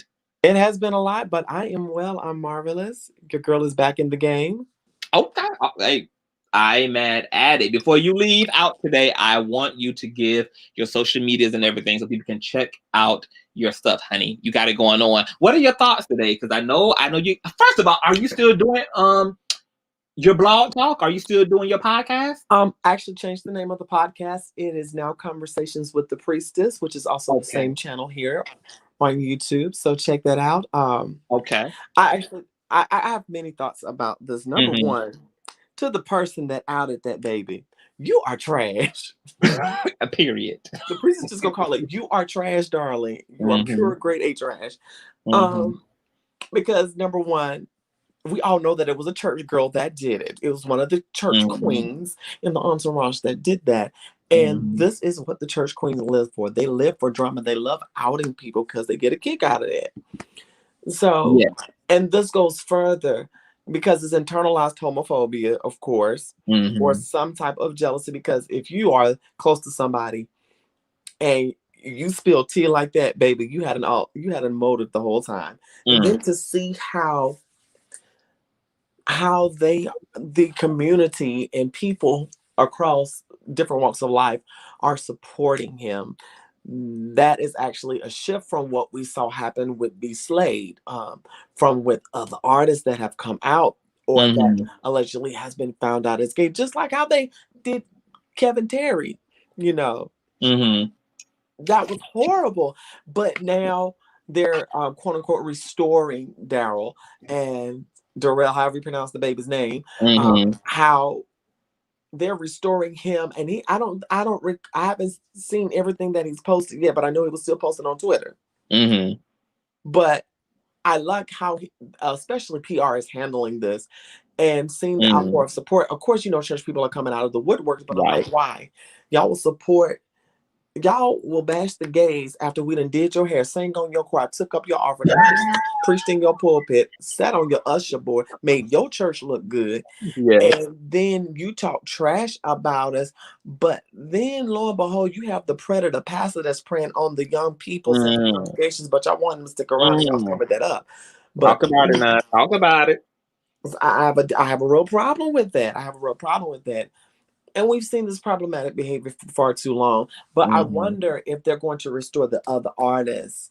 It has been a lot, but I am well. I'm marvelous. Your girl is back in the game. Okay. Hey, I'm mad at it. Before you leave out today, I want you to give your social medias and everything so people can check out your stuff, honey. You got it going on. What are your thoughts today? Because I know you. First of all, are you still doing your blog talk? Are you still doing your podcast? I actually changed the name of the podcast. It is now Conversations with the Priestess, which is also the same channel here on YouTube. So check that out. Okay. I have many thoughts about this. Number one, to the person that outed that baby, you are trash. A period. The priest is just gonna call it, you are trash, darling. You are pure grade A trash. Because number one, we all know that it was a church girl that did it. It was one of the church queens in the entourage that did that. And this is what the church queens live for. They live for drama. They love outing people because they get a kick out of it. So, and this goes further because it's internalized homophobia, of course, or some type of jealousy. Because if you are close to somebody and you spill tea like that, baby, you had a motive the whole time. And then to see how the community and people across different walks of life are supporting him, that is actually a shift from what we saw happen with B. Slade, from with other artists that have come out or that allegedly has been found out as gay, just like how they did Kevin Terry, that was horrible. But now they're quote unquote restoring Darrel and Darrel, however you pronounce the baby's name, how they're restoring him, and I haven't seen everything that he's posted yet, but I know he was still posting on Twitter. But I like how especially PR is handling this and seeing the outpour of support. Of course, church people are coming out of the woodworks, but I'm like, why? Y'all will support. Y'all will bash the gays after we done did your hair, sang on your choir, took up your offering, preached in your pulpit, sat on your usher board, made your church look good. And then you talk trash about us. But then, lo and behold, you have the predator pastor that's preying on the young people, congregations, but y'all want them to stick around and y'all covered that up. But talk about it now. Talk about it. I have a real problem with that. And we've seen this problematic behavior for far too long. But I wonder if they're going to restore the other artists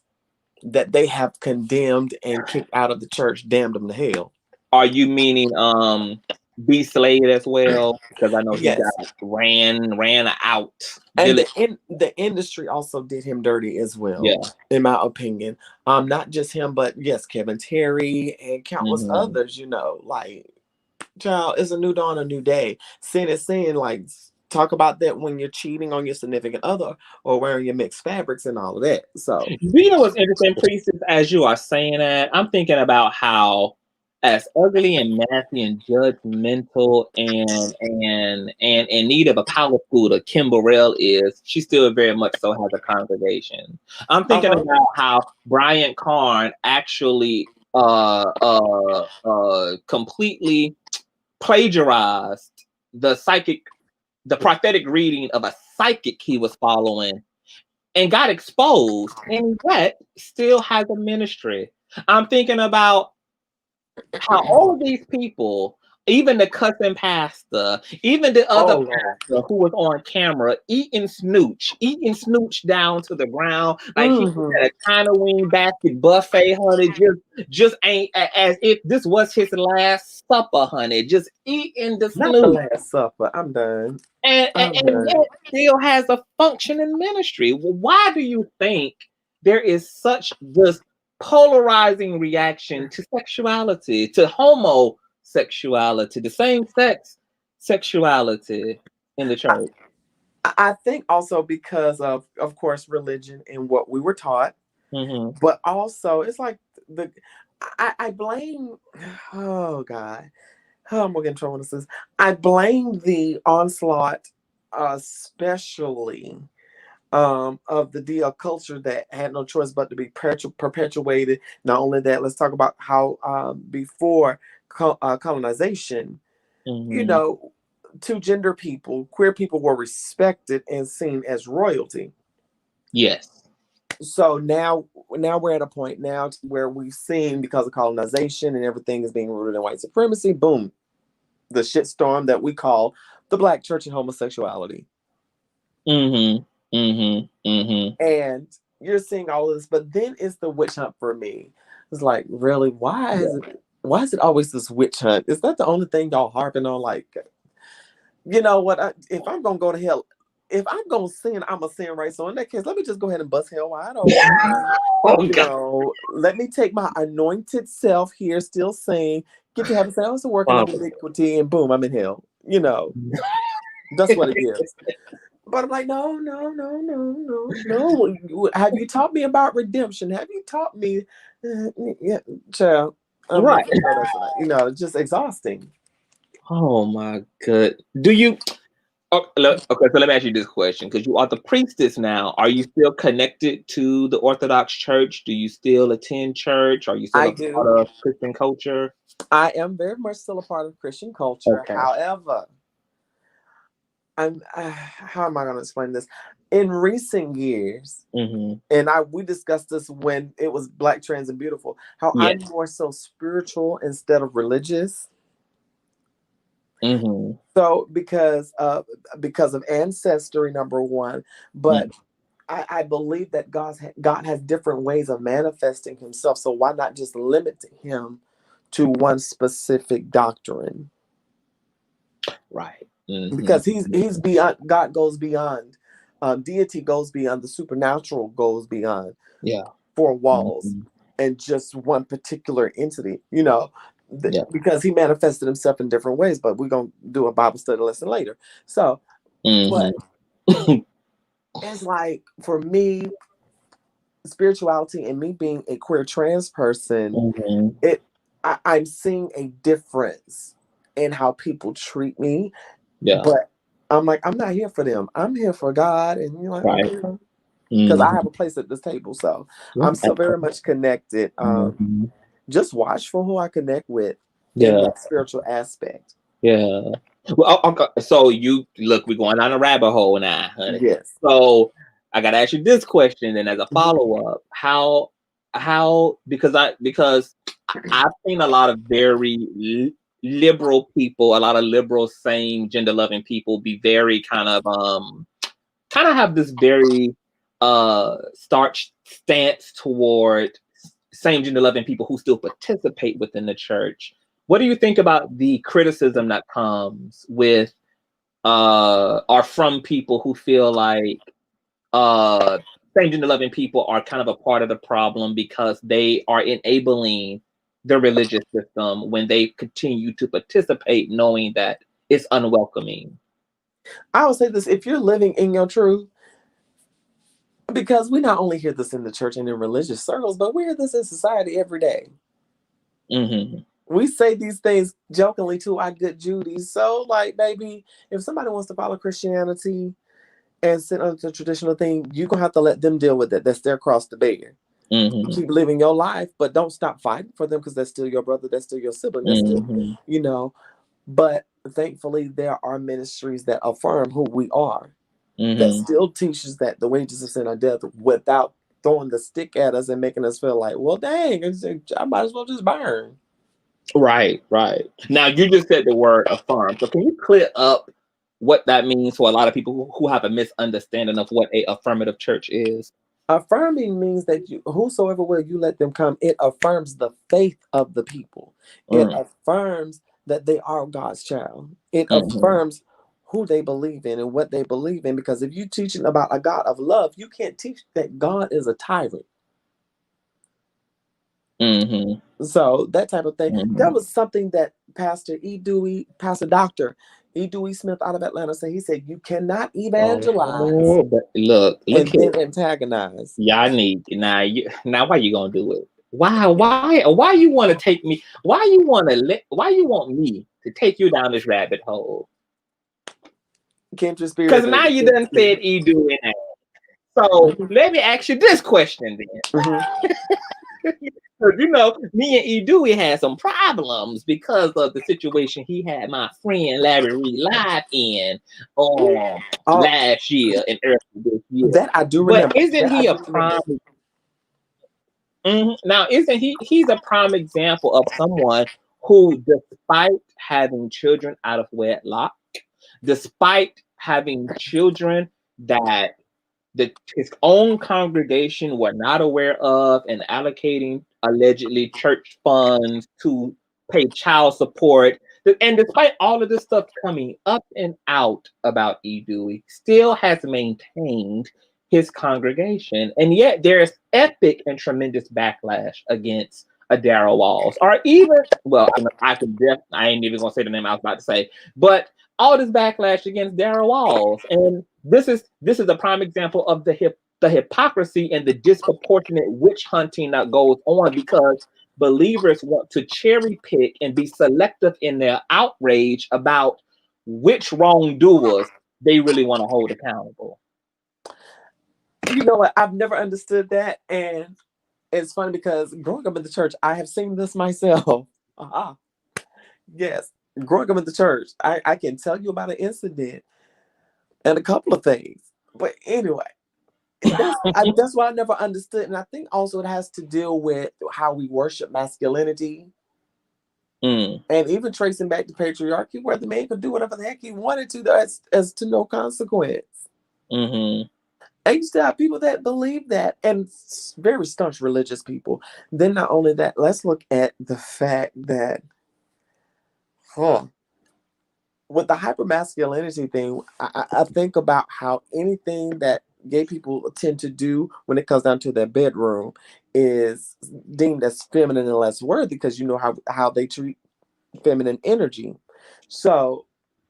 that they have condemned and kicked out of the church, damned them to hell. Are you meaning B. Slade as well? Because I know he got ran out. And the industry also did him dirty as well, in my opinion. Not just him, but yes, Kevin Terry and countless others, like, child, it's a new dawn, a new day. Sin is sin, like, talk about that when you're cheating on your significant other or wearing your mixed fabrics and all of that. So, you know what's interesting, Priestess, as you are saying that, I'm thinking about how as ugly and nasty and judgmental and in need of a power scooter Kim Burrell is, she still very much so has a congregation. I'm thinking about how Brian Karn actually completely plagiarized the prophetic reading of a psychic he was following and got exposed, and yet still has a ministry. I'm thinking about how all of these people even the cussing pastor, even the other Oh, pastor who was on camera eating snooch down to the ground like he was mm-hmm. at a China wing basket buffet, honey. Just ain't as if this was his last supper, honey. Just eating the Not the snooch, Last Supper. I'm done. and I'm done. yet still has a functioning ministry. Well, why do you think there is such this polarizing reaction to sexuality, to homosexuality, the same sex sexuality in the church? I think also because of course, religion and what we were taught, Mm-hmm. but also it's like the I blame. Oh God, how am I gonna get in trouble with this? I blame the onslaught, especially of the DL culture that had no choice but to be perpetuated. Not only that, let's talk about how before colonization, you Mm-hmm. know, two gender people, queer people were respected and seen as royalty. Yes. So now we're at a point now to where we've seen, because of colonization and everything is being rooted in white supremacy, boom, the shitstorm that we call the Black church and homosexuality. Mm-hmm. Mm-hmm. Mm-hmm. And you're seeing all of this, but then it's the witch hunt for me. It's like, really, why is it always this witch hunt? Is that the only thing y'all harping on? Like, you know what? If I'm gonna go to hell, if I'm gonna sin, I'm gonna sin, right? So in that case, let me just go ahead and bust hell wide open. Oh You God. know, let me take my anointed self here, still saying, get to heaven, say, I was working of iniquity, and boom, I'm in hell. You know, that's what it is. But I'm like, no, no, no, no, no, no. Have you taught me about redemption? Have you taught me? Yeah, child. I'm Right. not gonna go there tonight. You know, it's just exhausting. Oh my God. Do you? Okay, so let me ask you this question, because you are the priestess now. Are you still connected to the Orthodox Church? Do you still attend church? Are you still I a part do. of Christian culture? I am very much still a part of Christian culture. Okay. However, I'm. How am I going to explain this? In recent years, Mm-hmm. and we discussed this when it was Black, Trans, and Beautiful. How Yeah. I'm more so spiritual instead of religious. Mm-hmm. So because of ancestry, number one, but I believe that God has different ways of manifesting Himself. So why not just limit Him to one specific doctrine? Right. Mm-hmm. Because He's beyond. God goes beyond. Deity goes beyond. The supernatural goes beyond. Yeah. Four walls Mm-hmm. and just one particular entity. You know, Yeah. because He manifested Himself in different ways. But we're gonna do a Bible study lesson later. So, but Mm-hmm. it's like, for me, spirituality and me being a queer trans person, Mm-hmm. I'm seeing a difference in how people treat me. Yeah. But I'm like, I'm not here for them. I'm here for God. And you're like, Right. okay. Because I Mm-hmm. have a place at this table. So Yeah. I'm still very much connected. Mm-hmm. Just watchful who I connect with in Yeah. that spiritual aspect. Yeah. Well, okay. So you look, we're going down a rabbit hole now, honey. Yes. So I gotta ask you this question, and as a Mhm. follow-up, how because I've seen a lot of very liberal people, a lot of liberal, same gender loving people be very kind of have this very starch stance toward same gender loving people who still participate within the church. What do you think about the criticism that comes with or from people who feel like same gender loving people are kind of a part of the problem because they are enabling the religious system when they continue to participate knowing that it's unwelcoming? I would say this: if you're living in your truth, because we not only hear this in the church and in religious circles, but we hear this in society every day. Mm-hmm. We say these things jokingly to our good Judies. So, like, baby, if somebody wants to follow Christianity and sit under the traditional thing, you're going to have to let them deal with it. That's their cross to bear. Mm-hmm. Keep living your life, but don't stop fighting for them, because that's still your brother, that's still your sibling, that's still, Mm-hmm. you know. But thankfully, there are ministries that affirm who we are, that Mm-hmm. still teaches that the wages of sin are death, without throwing the stick at us and making us feel like, well, dang, I might as well just burn. Right, right. Now you just said the word affirm. So can you clear up what that means for a lot of people who have a misunderstanding of what a affirmative church is? Affirming means that whosoever will you let them come. It affirms the faith of the people. It Mm, affirms that they are God's child. It mm-hmm, affirms who they believe in and what they believe in. Because if you're teaching about a God of love, you can't teach that God is a tyrant. mm-hmm, So that type of thing. mm-hmm. That was something that Pastor Dr. E. Dewey Smith out of Atlanta said. He said, you cannot evangelize Oh, but look and here. then antagonize. Y'all need now. Why you gonna do it? Why you want to take me? Why you want me to take you down this rabbit hole? Kindred Because spirits. now you done said Edu in that. So let me ask you this question then. Because me and Edu had some problems because of the situation he had my friend Larry Reed live in Oh, last year and early this year. that I do But remember. isn't That I he a do remember. prime? Now, isn't he's a prime example of someone who, despite having children out of wedlock, despite having children that his own congregation were not aware of and allocating allegedly church funds to pay child support. And despite all of this stuff coming up and out about E. Dewey, still has maintained his congregation. And yet there's epic and tremendous backlash against a Daryl Walls. Or even, well, I ain't even gonna say the name I was about to say, but all this backlash against Daryl Walls. And this is a prime example of the hypocrisy and the disproportionate witch hunting that goes on because believers want to cherry pick and be selective in their outrage about which wrongdoers they really want to hold accountable. You know what? I've never understood that. And it's funny because growing up in the church, I have seen this myself. Aha. Yes. Growing up in the church, I can tell you about an incident and a couple of things. But anyway, that's why I never understood. And I think also it has to deal with how we worship masculinity. Mm. And even tracing back to patriarchy, where the man could do whatever the heck he wanted to, as to no consequence. Mm-hmm. I used to have people that believe that, and very staunch religious people. Then not only that, let's look at the fact that, with the hypermasculinity thing, I think about how anything that gay people tend to do when it comes down to their bedroom is deemed as feminine and less worthy because you know how they treat feminine energy. So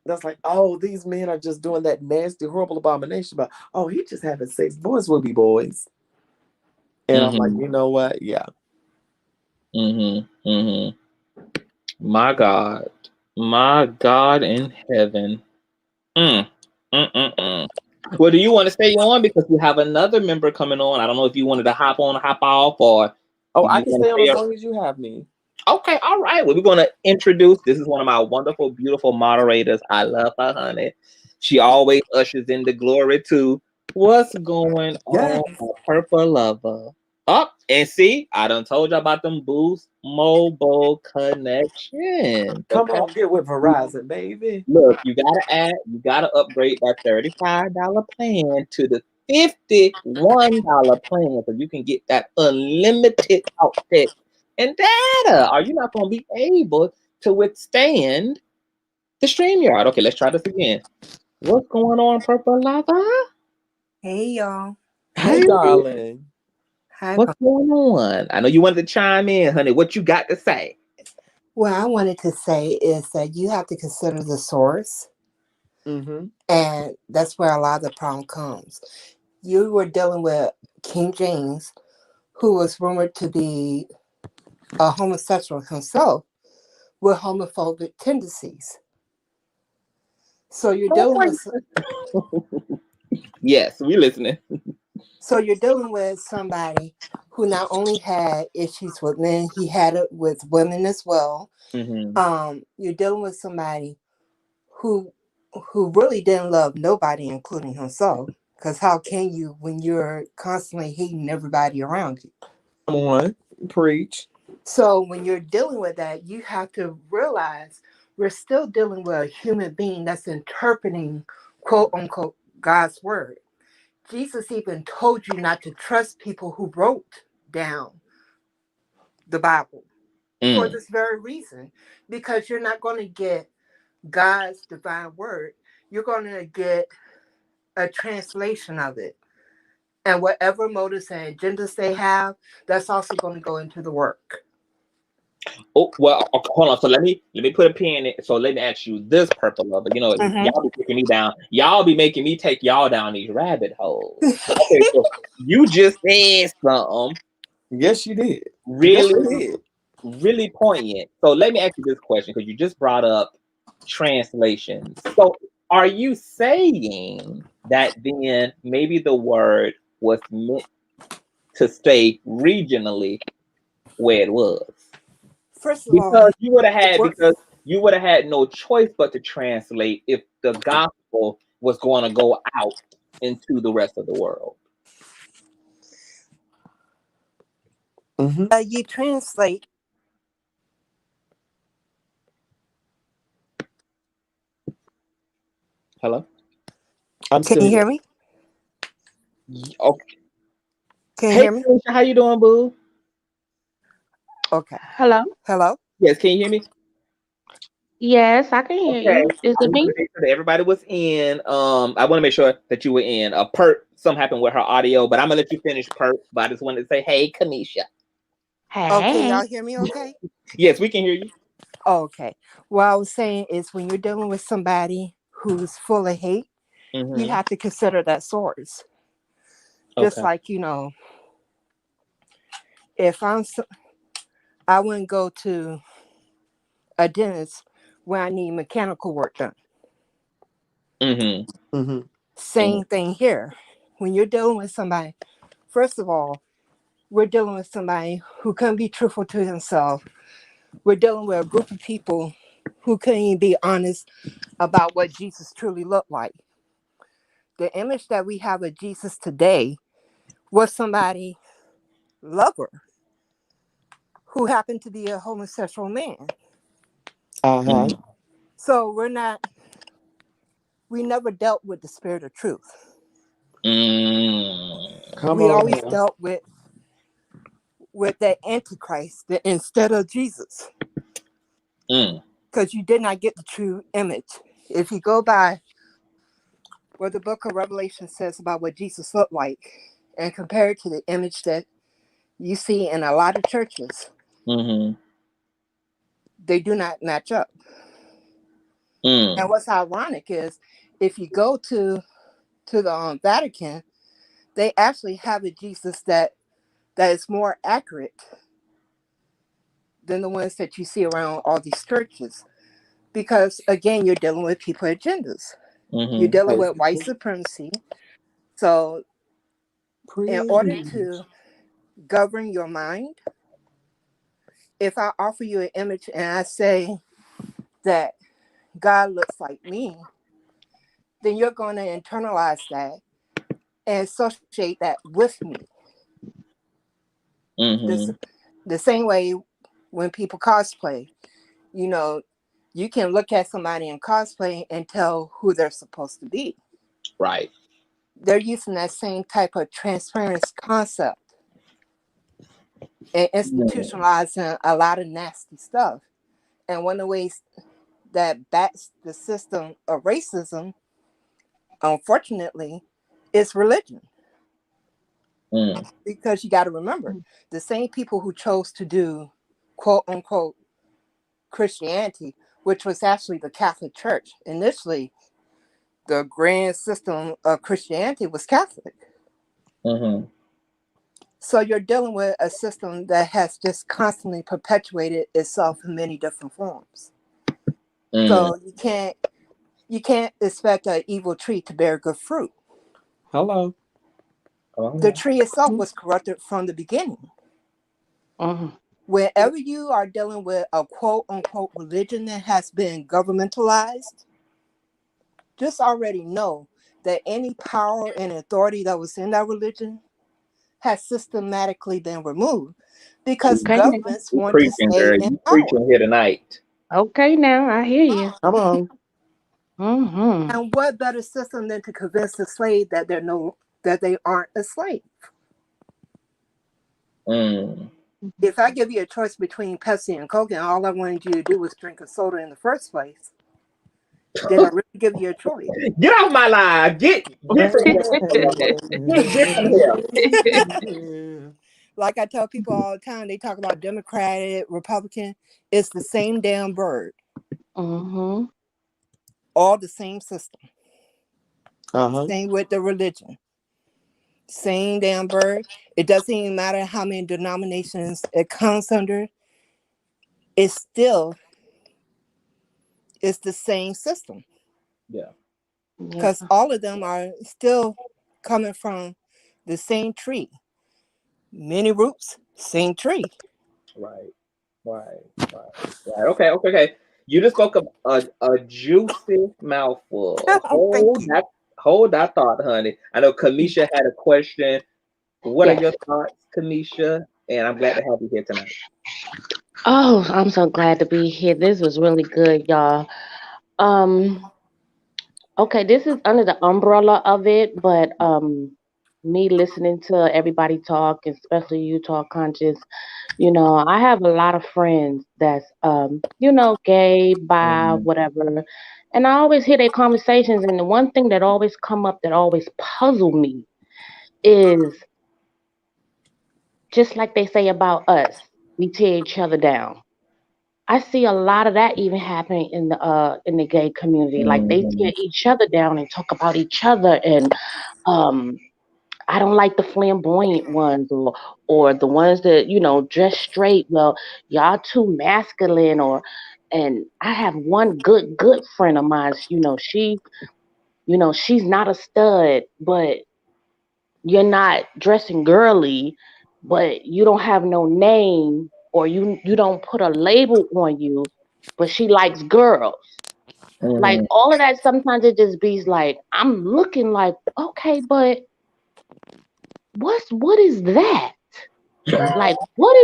that's like, oh, these men are just doing that nasty, horrible abomination. But oh, he just having sex. Boys will be boys. And I'm like, Mm-hmm. you know what? Yeah. Mm-hmm. Mm-hmm. My God. My God in heaven. Mm. Mm-mm-mm. Well, do you want to stay on because we have another member coming on? I don't know if you wanted to hop on, hop off, or Oh, I you can want stay to on stay as on. long as you have me. Okay, all right. Well, we're going to introduce. This is one of my wonderful, beautiful moderators. I love her, honey. She always ushers in the glory too. What's going Yes. on, my purple lover? Up and see, I done told you about them Boost Mobile connections. Come Okay. on, get with Verizon, baby. Look, you gotta upgrade that $35 plan to the $51 plan so you can get that unlimited talk, text, and data. Are you not gonna be able to withstand the StreamYard? Okay, let's try this again. What's going on, Purple Lava? Hey y'all. Hey, Hey, darling. Hi. what's going on? I know you wanted to chime in, honey. What you got to say? What I wanted to say is that you have to consider the source, Mm-hmm. and that's where a lot of the problem comes. You were dealing with King James, who was rumored to be a homosexual himself with homophobic tendencies. So you're dealing with Yes, we listening. somebody who not only had issues with men, he had it with women as well. Mm-hmm. You're dealing with somebody who really didn't love nobody, including himself. Because how can you when you're constantly hating everybody around you? Come on, preach. So when you're dealing with that, you have to realize we're still dealing with a human being that's interpreting, quote unquote, God's word. Jesus even told you not to trust people who wrote down the Bible for this very reason, because you're not going to get God's divine word. You're going to get a translation of it. And whatever motives and agendas they have, that's also going to go into the work. Oh well, okay, hold on. So let me put a pin in it. So let me ask you this, purple lover. You know, Mm-hmm. y'all be taking me down. Y'all be making me take y'all down these rabbit holes. Okay, so you just said something Yes, you did. Yes, really, you did. really poignant. So let me ask you this question because you just brought up translations. So are you saying that then maybe the word was meant to stay regionally where it was? First of all, Because you would have the had word, because you would have had no choice but to translate if the gospel was going to go out into the rest of the world. Mm-hmm. you translate. Hello? I'm Can still you here. hear me? Okay. Can you Hey, hear me? Felicia, how you doing, boo? Okay. Hello? Hello? Yes, can you hear me? Yes, I can hear Okay. you. Is I it want me? to make sure that everybody was in. I want to make sure that you were in. Something happened with her audio, but I'm gonna let you finish, Pert. But I just wanted to say, hey, Kanisha. Oh, can Hey. y'all hear me okay? Yes, we can hear you. Oh, okay. What I was saying is when you're dealing with somebody who's full of hate, you Mm-hmm. have to consider that source. Just Okay. like, if I wouldn't go to a dentist where I need mechanical work done. Mm-hmm. Mm-hmm. Same thing here. When you're dealing with somebody, first of all, we're dealing with somebody who couldn't be truthful to himself. We're dealing with a group of people who couldn't even be honest about what Jesus truly looked like. The image that we have of Jesus today was somebody lover who happened to be a homosexual man. Uh-huh. So we never dealt with the spirit of truth. Mm-hmm. Come We on always now. dealt with that antichrist instead of Jesus, Mm. because you did not get the true image. If you go by what the book of Revelation says about what Jesus looked like and compare it to the image that you see in a lot of churches, Mm-hmm. they do not match up. Mm. And what's ironic is if you go to the Vatican, they actually have a Jesus that is more accurate than the ones that you see around all these churches. Because again, you're dealing with people agendas. You're Mm-hmm. dealing Hey, with white supremacy. So in order preach. to govern your mind, if I offer you an image and I say that God looks like me, then you're going to internalize that and associate that with me. This Mm-hmm. the same way when people cosplay, you know, you can look at somebody in cosplay and tell who they're supposed to be. Right. They're using that same type of transparency concept and Mm. institutionalizing a lot of nasty stuff. And one of the ways that backs the system of racism, unfortunately, is religion. Mm. Because you got to remember, the same people who chose to do quote unquote Christianity, which was actually the Catholic Church. Initially, the grand system of Christianity was Catholic. Mm-hmm. So you're dealing with a system that has just constantly perpetuated itself in many different forms. Mm. So you can't expect an evil tree to bear good fruit. Hello. The Oh, tree itself was corrupted from the beginning. Mhm. Whenever you are dealing with a quote unquote religion that has been governmentalized, just already know that any power and authority that was in that religion has systematically been removed because Okay now. governments You want to preaching, stay girl. in You power. preaching here tonight. Okay now. I hear you. Come on. Mm-hmm. And what better system than to convince the slave that that they aren't a slave? Mm. If I give you a choice between Pepsi and Coke, and all I wanted you to do was drink a soda in the first place, did I really give you a choice? Get off my line. Get from here. Get from here. Like I tell people all the time, they talk about Democratic, Republican. It's the same damn bird, Mm-hmm. all the same system. Uh-huh. Same with the religion. Same damn bird. It doesn't even matter how many denominations it comes under. It's the same system. Yeah. Yeah. Because all of them are still coming from the same tree. Many roots, same tree. Right. Okay. You just spoke of a juicy mouthful. Thank you. Hold that thought, honey. I know Kamisha had a question. What are Yes. your thoughts, Kamisha? And I'm glad to have you here tonight. Oh, I'm so glad to be here. This was really good, y'all. Um, okay, this is under the umbrella of it, but me listening to everybody talk, especially you talk conscious, I have a lot of friends that's gay, bi, Mm, whatever. And I always hear their conversations, and the one thing that always come up that always puzzle me is just like they say about us, we tear each other down. I see a lot of that even happening in the gay community. Like they tear mhm, each other down and talk about each other, and um I don't like the flamboyant ones, or the ones that dress straight. Well, y'all too masculine, and I have one good friend of mine. She's not a stud, but you're not dressing girly, but you don't have no name, or you don't put a label on you, but she likes girls. Like mhm, all of that, sometimes it just be like I'm looking like, okay, but what is that? Like what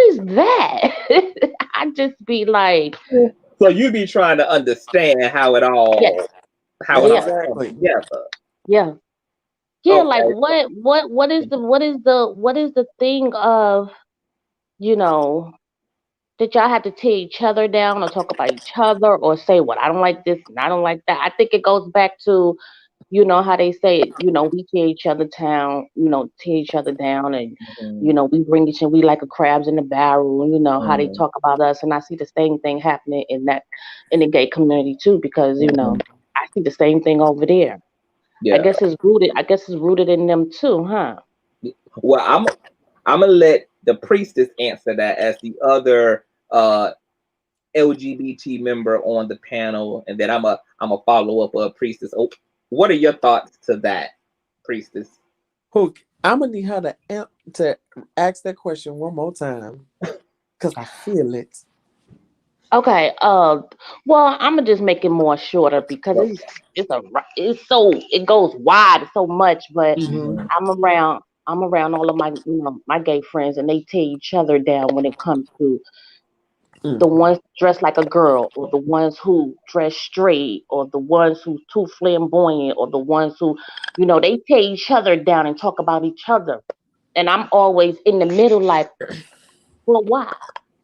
is that? I just be like, So you be trying to understand yes, how it yeah, all comes Exactly. together. yeah, yeah. Like Okay. what is the thing of you know that y'all have to tear each other down or talk about each other or say what I don't like this and I don't like that. I think it goes back to how they say, we tear each other down, tear each other down, and Mhm, we bring each and we like a crabs in a barrel. How they mhm, talk about us, and I see the same thing happening in the gay community too, because mhm. I see the same thing over there. I Yeah. guess it's rooted. I guess it's rooted in them too, huh? Well, I'm gonna let the priestess answer that as the other LGBT member on the panel, and then I'm a follow up priestess. Oh, what are your thoughts to that, priestess? Who I'm gonna need her to ask that question one more time because I feel it. Okay. Well, I'm gonna just make it more shorter because Yep. it goes wide so much, but Mm-hmm. Mhm, I'm around all of my gay friends, and they tear each other down when it comes to the Mm. ones dressed like a girl, or the ones who dress straight, or the ones who too flamboyant, or the ones who, they tear each other down and talk about each other. And I'm always in the middle, like, well, why?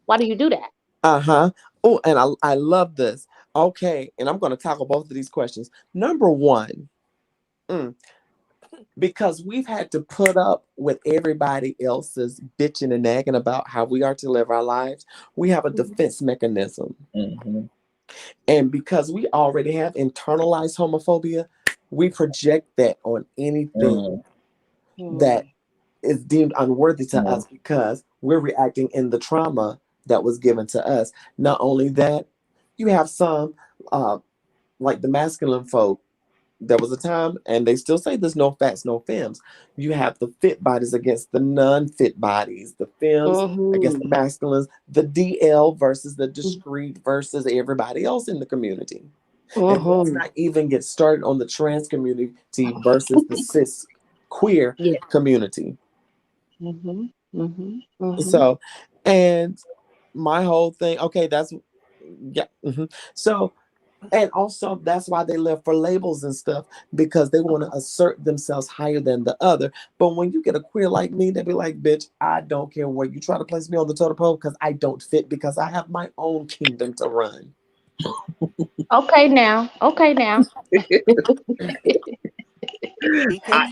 Why do you do that? Uh-huh. Oh, and I love this. Okay, and I'm gonna tackle both of these questions. Number one, mm, because we've had to put up with everybody else's bitching and nagging about how we are to live our lives, we have a defense mechanism. mhm, And because we already have internalized homophobia, we project that on anything mhm, that Hmm. is deemed unworthy to mhm, us because we're reacting in the trauma that was given to us. Not only that, you have some, uh, like the masculine folk. There was a time, and they still say there's no fats, no femmes. You have the fit bodies against the non-fit bodies, the femmes against Hmm. the masculines, the DL versus the discreet versus everybody else in the community. And let's Hmm. not even get started on the trans community versus the cis queer Yeah. community. So, and my whole thing, okay, that's yeah. So, and also that's why they live for labels and stuff, because they want to assert themselves higher than the other. But when you get a queer like me, they be like, bitch, I don't care where you try to place me on the totem pole, because I don't fit, because I have my own kingdom to run. Okay now. Okay now. Speaking.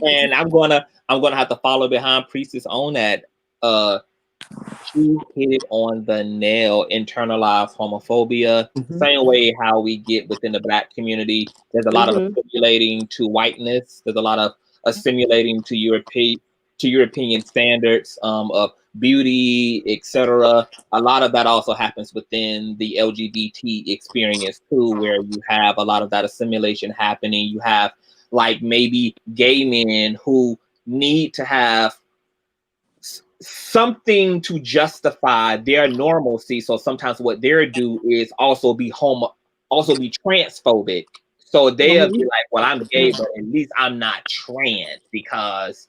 And I'm gonna have to follow behind Priestess on that. She hit it on the nail. Internalized homophobia, same way how we get within the Black community. There's a lot of assimilating to whiteness. There's a lot of assimilating to European standards of beauty, etc. A lot of that also happens within the LGBT experience too, where you have a lot of that assimilation happening. You have like maybe gay men who need to have something to justify their normalcy. So sometimes what they'll do is also be transphobic. So they'll be like, "Well, I'm gay, but at least I'm not trans," because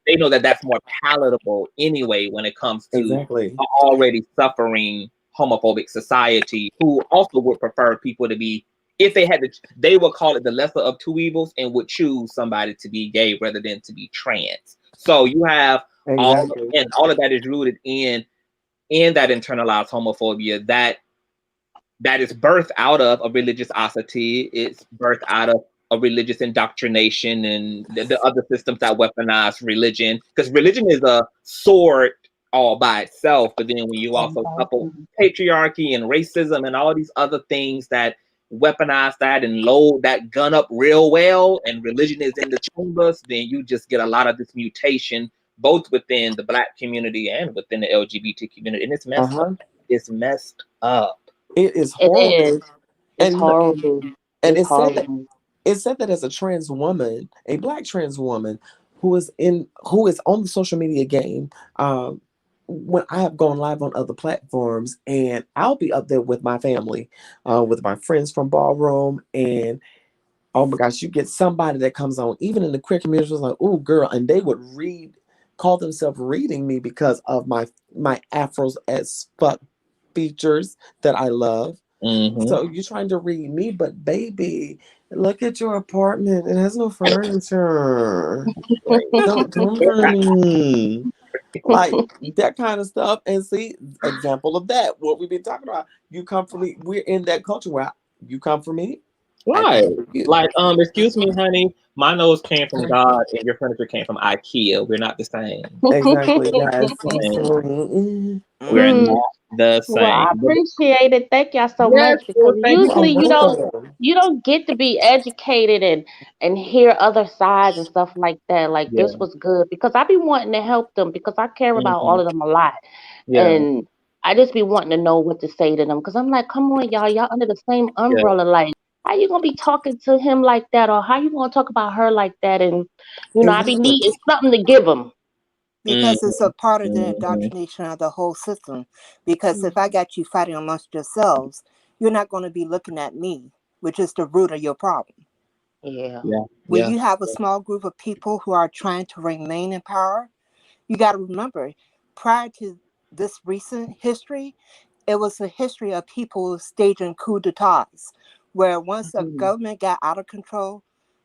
they know that that's more palatable anyway when it comes to Exactly. already suffering homophobic society, who also would prefer people to be, if they had to, they would call it the lesser of two evils and would choose somebody to be gay rather than to be trans. So you have all of that is rooted in that internalized homophobia that is birthed out of a religiosity. It's birthed out of a religious indoctrination and the other systems that weaponize religion, because religion is a sword all by itself. But then when you also couple patriarchy and racism and all these other things that weaponize that and load that gun up real well, and religion is in the chambers, then you just get a lot of this mutation, both within the Black community and within the LGBT community. And it's messed up. It's messed up. It is It horrible. is. It's horrible. And it's horrible. It said that as a trans woman, a Black trans woman who is on the social media game, when I have gone live on other platforms, and I'll be up there with my family, with my friends from ballroom, and oh my gosh, you get somebody that comes on, even in the queer community, was like, "Oh, girl," and they would call themselves reading me because of my afros as fuck features that I love. So you're trying to read me, but baby, look at your apartment. It has no furniture. Don't me. Like that kind of stuff. And see, example of that, what we've been talking about. You come for me. We're in that culture where you come for me. Right. Like, excuse me, honey, my nose came from God and your furniture came from IKEA. We're not the same. Exactly. Yes. We're not the same. Well, I appreciate it. Thank y'all so much, because usually you don't get to be educated and hear other sides and stuff like that. Like this was good, because I be wanting to help them, because I care about all of them a lot. And I just be wanting to know what to say to them, because I'm like, come on, y'all under the same umbrella. Like, how you gonna be talking to him like that, or how you gonna talk about her like that? And I be needing something to give them. Because it's a part of the indoctrination of the whole system. Because if I got you fighting amongst yourselves, you're not going to be looking at me, which is the root of your problem. When you have a small group of people who are trying to remain in power, you got to remember, prior to this recent history, it was a history of people staging coups d'etats, where once the government got out of control,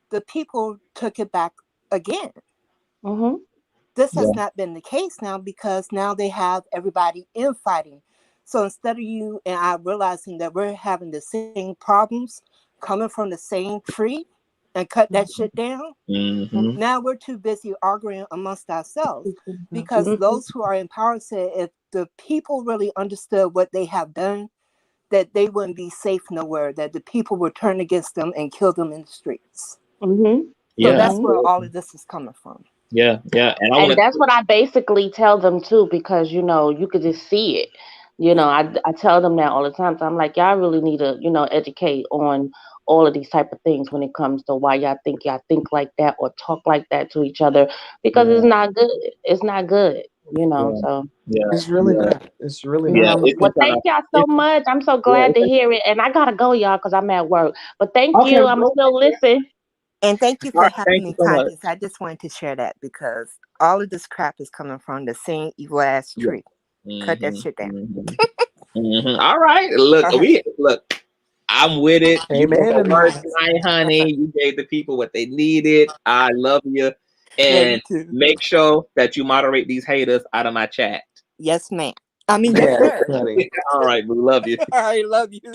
the people took it back again. This has not been the case now, because now they have everybody infighting. So instead of you and I realizing that we're having the same problems coming from the same tree and cut that shit down, now we're too busy arguing amongst ourselves, because those who are in power said if the people really understood what they have done, that they wouldn't be safe nowhere, that the people would turn against them and kill them in the streets. So that's where all of this is coming from. And that's what I basically tell them too, because you could just see it. I tell them that all the time. So I'm like, y'all really need to educate on all of these type of things when it comes to why y'all think like that or talk like that to each other, because it's not good. It's not good. So it's really not. It's really not. Well, thank y'all so much. I'm so glad to hear it, and I gotta go, y'all, because I'm at work. But thank you. I'm still listening. And thank you All for right, having thank you me, so much. Conscious. I just wanted to share that because all of this crap is coming from the same evil ass Yeah. tree. Cut that shit down. All right. Look, All right. look. I'm with it. You broke Amen. a And word tonight, honey. You gave the people what they needed. I love you. love you And too. make sure that you moderate these haters out of my chat. Yes, ma'am. I mean, yes, Yes, sir. honey. All right, we love you. I love you.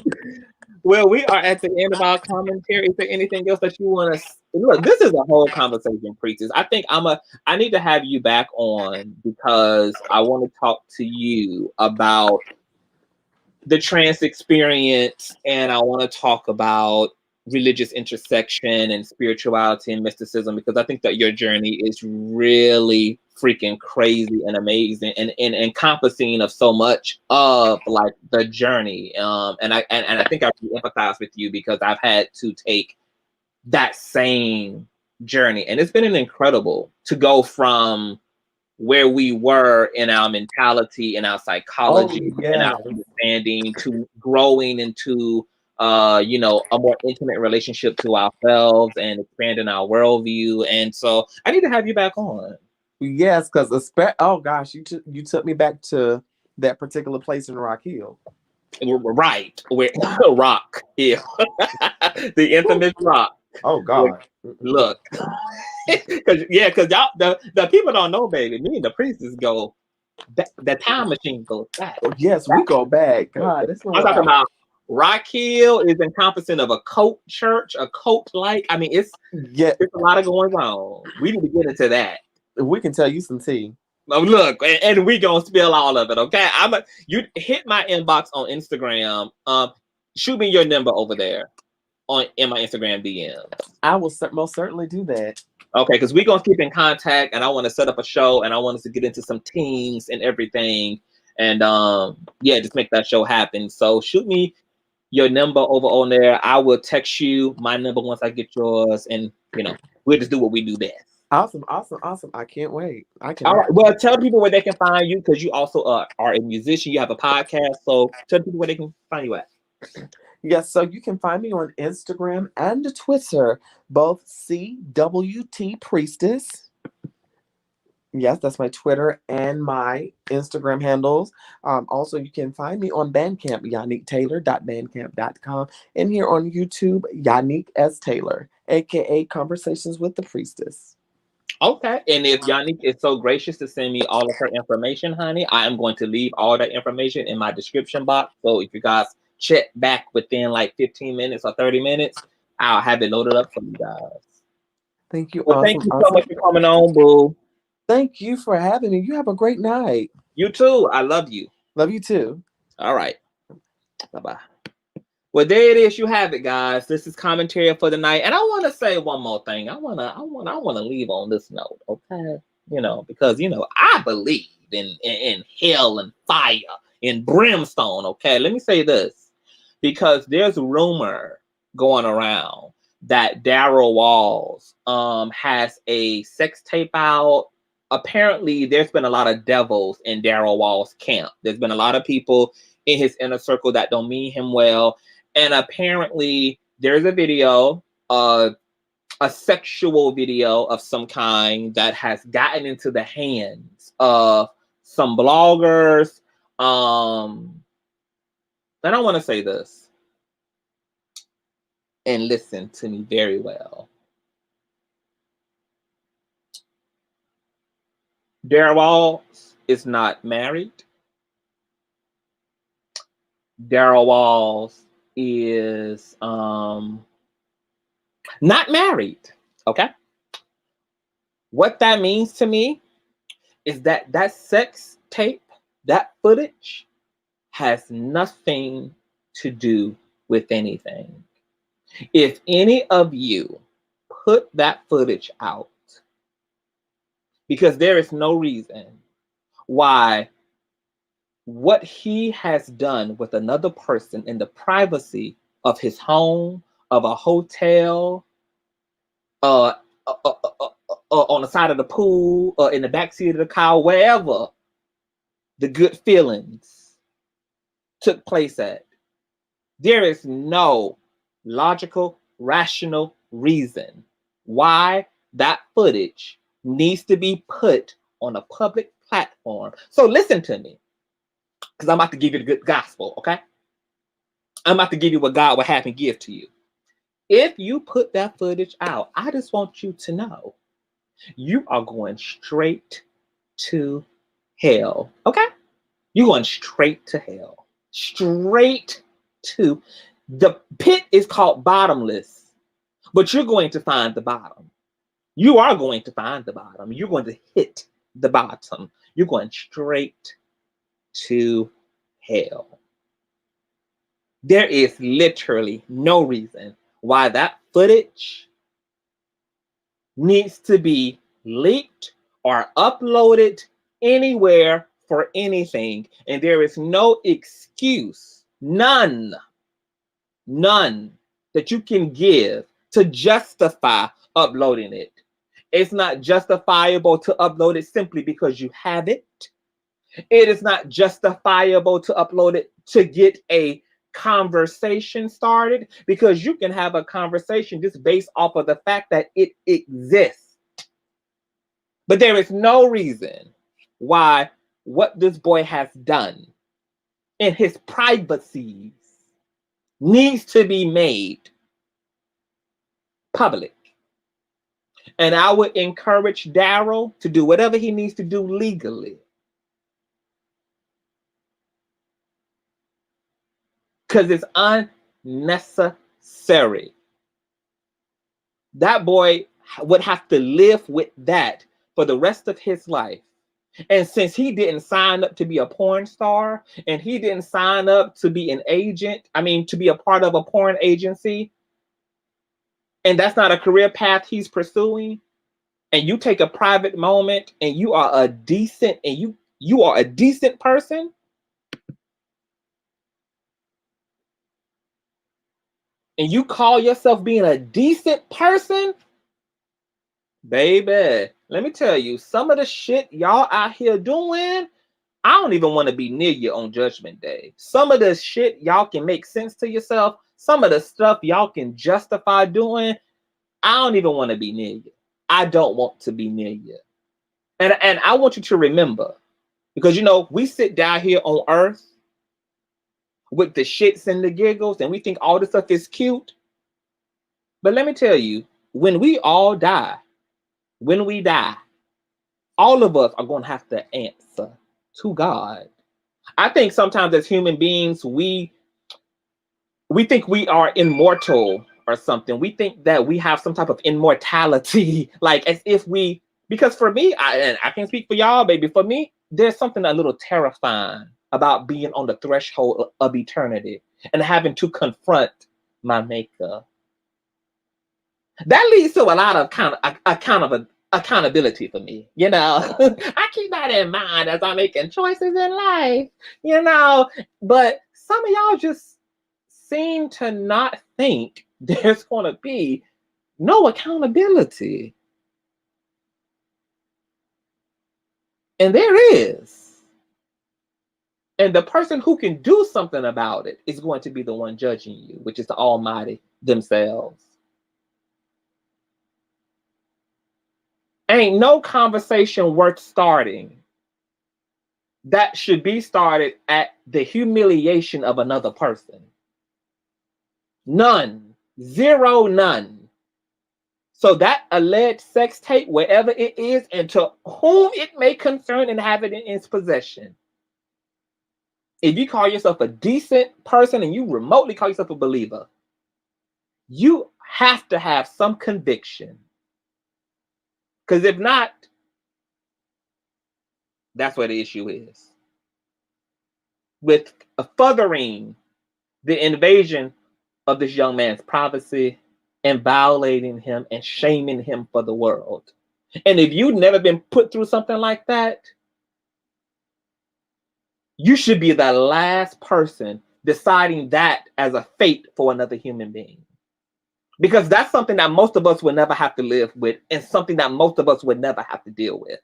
Well, we are at the end of our commentary. Is there anything else that you want to look? This is a whole conversation, preachers. I think I need to have you back on because I want to talk to you about the trans experience, and I want to talk about religious intersection and spirituality and mysticism because I think that your journey is really freaking crazy and amazing and encompassing of so much of like the journey. And I think I really empathize with you because I've had to take that same journey, and it's been an incredible to go from where we were in our mentality and our psychology and yeah. our understanding to growing into a more intimate relationship to ourselves and expanding our worldview. And so I need to have you back on. Yes, because oh gosh, you took me back to that particular place in Rock Hill. Right. We're Rock Hill. The infamous Rock. Oh God. Look. Because y'all the people don't know, baby. Me and the priestess go the time machine goes back. Yes, we go back. God, that's I'm not talking about Rock Hill is encompassing of a cult church, a cult like. I mean, it's yeah. a lot of going on. We need to get into that. We can tell you some tea. Look, and we gonna spill all of it, okay? You hit my inbox on Instagram. Shoot me your number over there in my Instagram DMs. I will most certainly do that. Okay, because we're gonna keep in contact, and I want to set up a show, and I want us to get into some teams and everything, and just make that show happen. So shoot me your number over on there. I will text you my number once I get yours, and we'll just do what we do best. Awesome. I can't wait. All right. Well, tell people where they can find you because you also are a musician. You have a podcast, so tell people where they can find you at. Yes, so you can find me on Instagram and Twitter, both CWT Priestess. Yes, that's my Twitter and my Instagram handles. Also, you can find me on Bandcamp, yannicktaylor.bandcamp.com, and here on YouTube, Yannick S. Taylor, aka Conversations with the Priestess. Okay. And if Yannick is so gracious to send me all of her information, honey, I am going to leave all that information in my description box. So if you guys check back within like 15 minutes or 30 minutes, I'll have it loaded up for you guys. Thank you. Well, Awesome. thank you so much for coming on, boo. Thank you for having me. You have a great night. You too. I love you. Love you too. All right. Bye-bye. Well, there it is. You have it, guys. This is commentary for the night. And I want to say one more thing. I want to leave on this note, okay? Because I believe in hell and fire and brimstone, okay? Let me say this. Because there's a rumor going around that Daryl Walls has a sex tape out. Apparently, there's been a lot of devils in Daryl Walls' camp. There's been a lot of people in his inner circle that don't mean him well. And apparently, there's a video, a sexual video of some kind that has gotten into the hands of some bloggers. And I want to say this, and listen to me very well. Daryl Walls is not married. Daryl Walls is not married. Okay. What that means to me is that sex tape, that footage, has nothing to do with anything. If any of you put that footage out, because there is no reason why what he has done with another person in the privacy of his home, of a hotel, on the side of the pool, or in the backseat of the car, wherever the good feelings took place at, there is no logical, rational reason why that footage needs to be put on a public platform. So listen to me, because I'm about to give you the good gospel, okay? I'm about to give you what God will have me give to you. If you put that footage out, I just want you to know you are going straight to hell, okay? You're going straight to hell. Straight to the pit is called bottomless, but you're going to find the bottom. You are going to find the bottom. You're going to hit the bottom. You're going straight to hell. There is literally no reason why that footage needs to be leaked or uploaded anywhere for anything. And there is no excuse, none that you can give to justify uploading it. It's not justifiable to upload it simply because you have it. It is not justifiable to upload it to get a conversation started, because you can have a conversation just based off of the fact that it exists. But there is no reason why what this boy has done in his privacies needs to be made public. And I would encourage Daryl to do whatever he needs to do legally, because it's unnecessary. That boy would have to live with that for the rest of his life. And since he didn't sign up to be a porn star, and he didn't sign up to be an agent, to be a part of a porn agency, and that's not a career path he's pursuing, and you take a private moment and you are a decent, and you are a decent person, and you call yourself being a decent person, baby, let me tell you, some of the shit y'all out here doing, I don't even want to be near you on Judgment Day. Some of the shit y'all can make sense to yourself, some of the stuff y'all can justify doing, I don't even want to be near you. I don't want to be near you. And I want you to remember, because we sit down here on earth with the shits and the giggles, and we think all this stuff is cute. But let me tell you, when we all die, all of us are going to have to answer to God. I think sometimes as human beings, we think we are immortal or something. We think that we have some type of immortality, like as if because for me, and I can't speak for y'all, baby, for me, there's something a little terrifying about being on the threshold of eternity and having to confront my maker. That leads to a lot of accountability for me. I keep that in mind as I'm making choices in life, but some of y'all just seem to not think there's going to be no accountability. And there is. And the person who can do something about it is going to be the one judging you, which is the Almighty themselves. Ain't no conversation worth starting that should be started at the humiliation of another person. None. Zero, none. So that alleged sex tape, wherever it is, and to whom it may concern and have it in its possession, if you call yourself a decent person and you remotely call yourself a believer, you have to have some conviction. Because if not, that's where the issue is. With furthering the invasion of this young man's privacy and violating him and shaming him for the world. And if you've never been put through something like that, you should be the last person deciding that as a fate for another human being. Because that's something that most of us would never have to live with, and something that most of us would never have to deal with.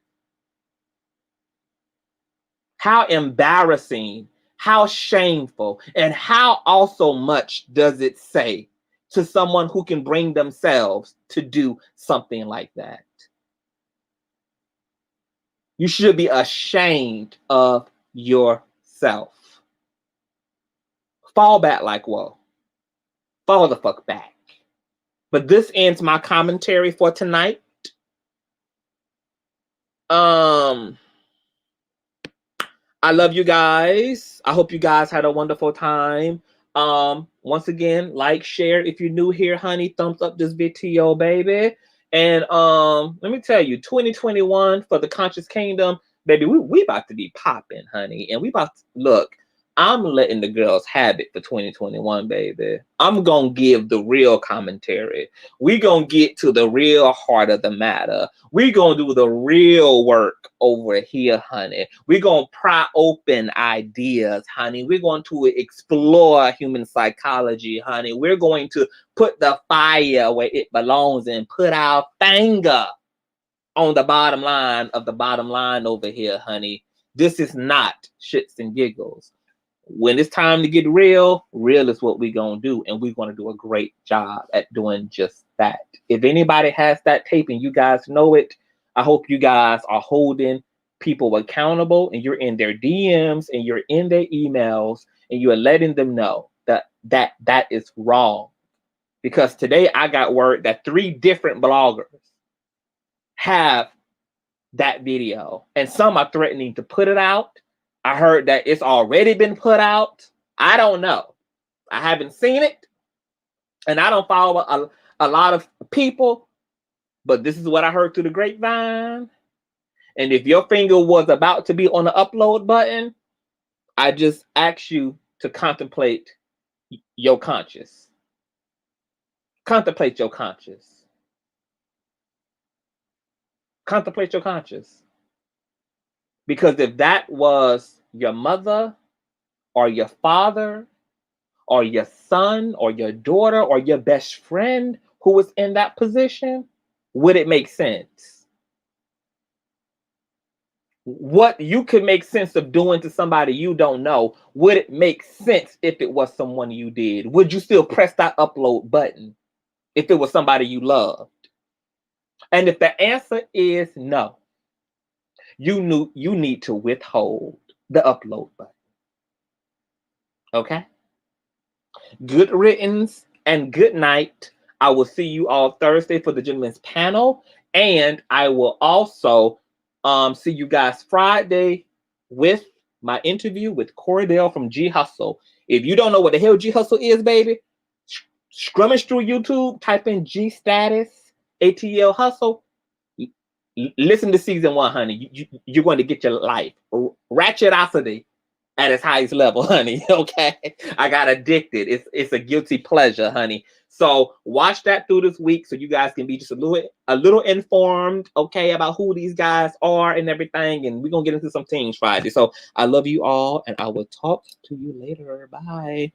How embarrassing, how shameful, and how also much does it say to someone who can bring themselves to do something like that. You should be ashamed of yourself. Fall back like whoa. Fall the fuck back. But this ends my commentary for tonight. I love you guys. I hope you guys had a wonderful time. Once again, like, share. If you're new here, honey, thumbs up this video, baby. And let me tell you, 2021 for the Conscious Kingdom, baby, we about to be popping, honey. And we about to, look, I'm letting the girls have it for 2021, baby. I'm going to give the real commentary. We're going to get to the real heart of the matter. We're going to do the real work over here, honey. We're going to pry open ideas, honey. We're going to explore human psychology, honey. We're going to put the fire where it belongs and put our finger on the bottom line of the bottom line over here, honey. This is not shits and giggles. When it's time to get real, real is what we're going to do. And we're going to do a great job at doing just that. If anybody has that tape and you guys know it, I hope you guys are holding people accountable and you're in their DMs and you're in their emails and you're letting them know that is wrong. Because today I got word that 3 different bloggers have that video and some are threatening to put it out. I heard that it's already been put out. I don't know. I haven't seen it. And I don't follow a lot of people. But this is what I heard through the grapevine. And if your finger was about to be on the upload button, I just ask you to contemplate your conscience. Contemplate your conscience. Contemplate your conscience. Because if that was your mother or your father or your son or your daughter or your best friend who was in that position, would it make sense? What you could make sense of doing to somebody you don't know, would it make sense if it was someone you did? Would you still press that upload button if it was somebody you loved? And if the answer is no, you need to withhold the upload button. Okay? Good riddance and good night. I will see you all Thursday for the gentleman's panel. And I will also see you guys Friday with my interview with Cordell from G Hustle. If you don't know what the hell G Hustle is, baby, scrummage through YouTube, type in G Status, ATL Hustle. Listen to season 1, honey. You're going to get your life. Ratchetosity at its highest level, honey. Okay, I got addicted. It's a guilty pleasure, honey. So watch that through this week so you guys can be just a little informed, okay, about who these guys are and everything. And we're gonna get into some things Friday. So I love you all, and I will talk to you later. Bye.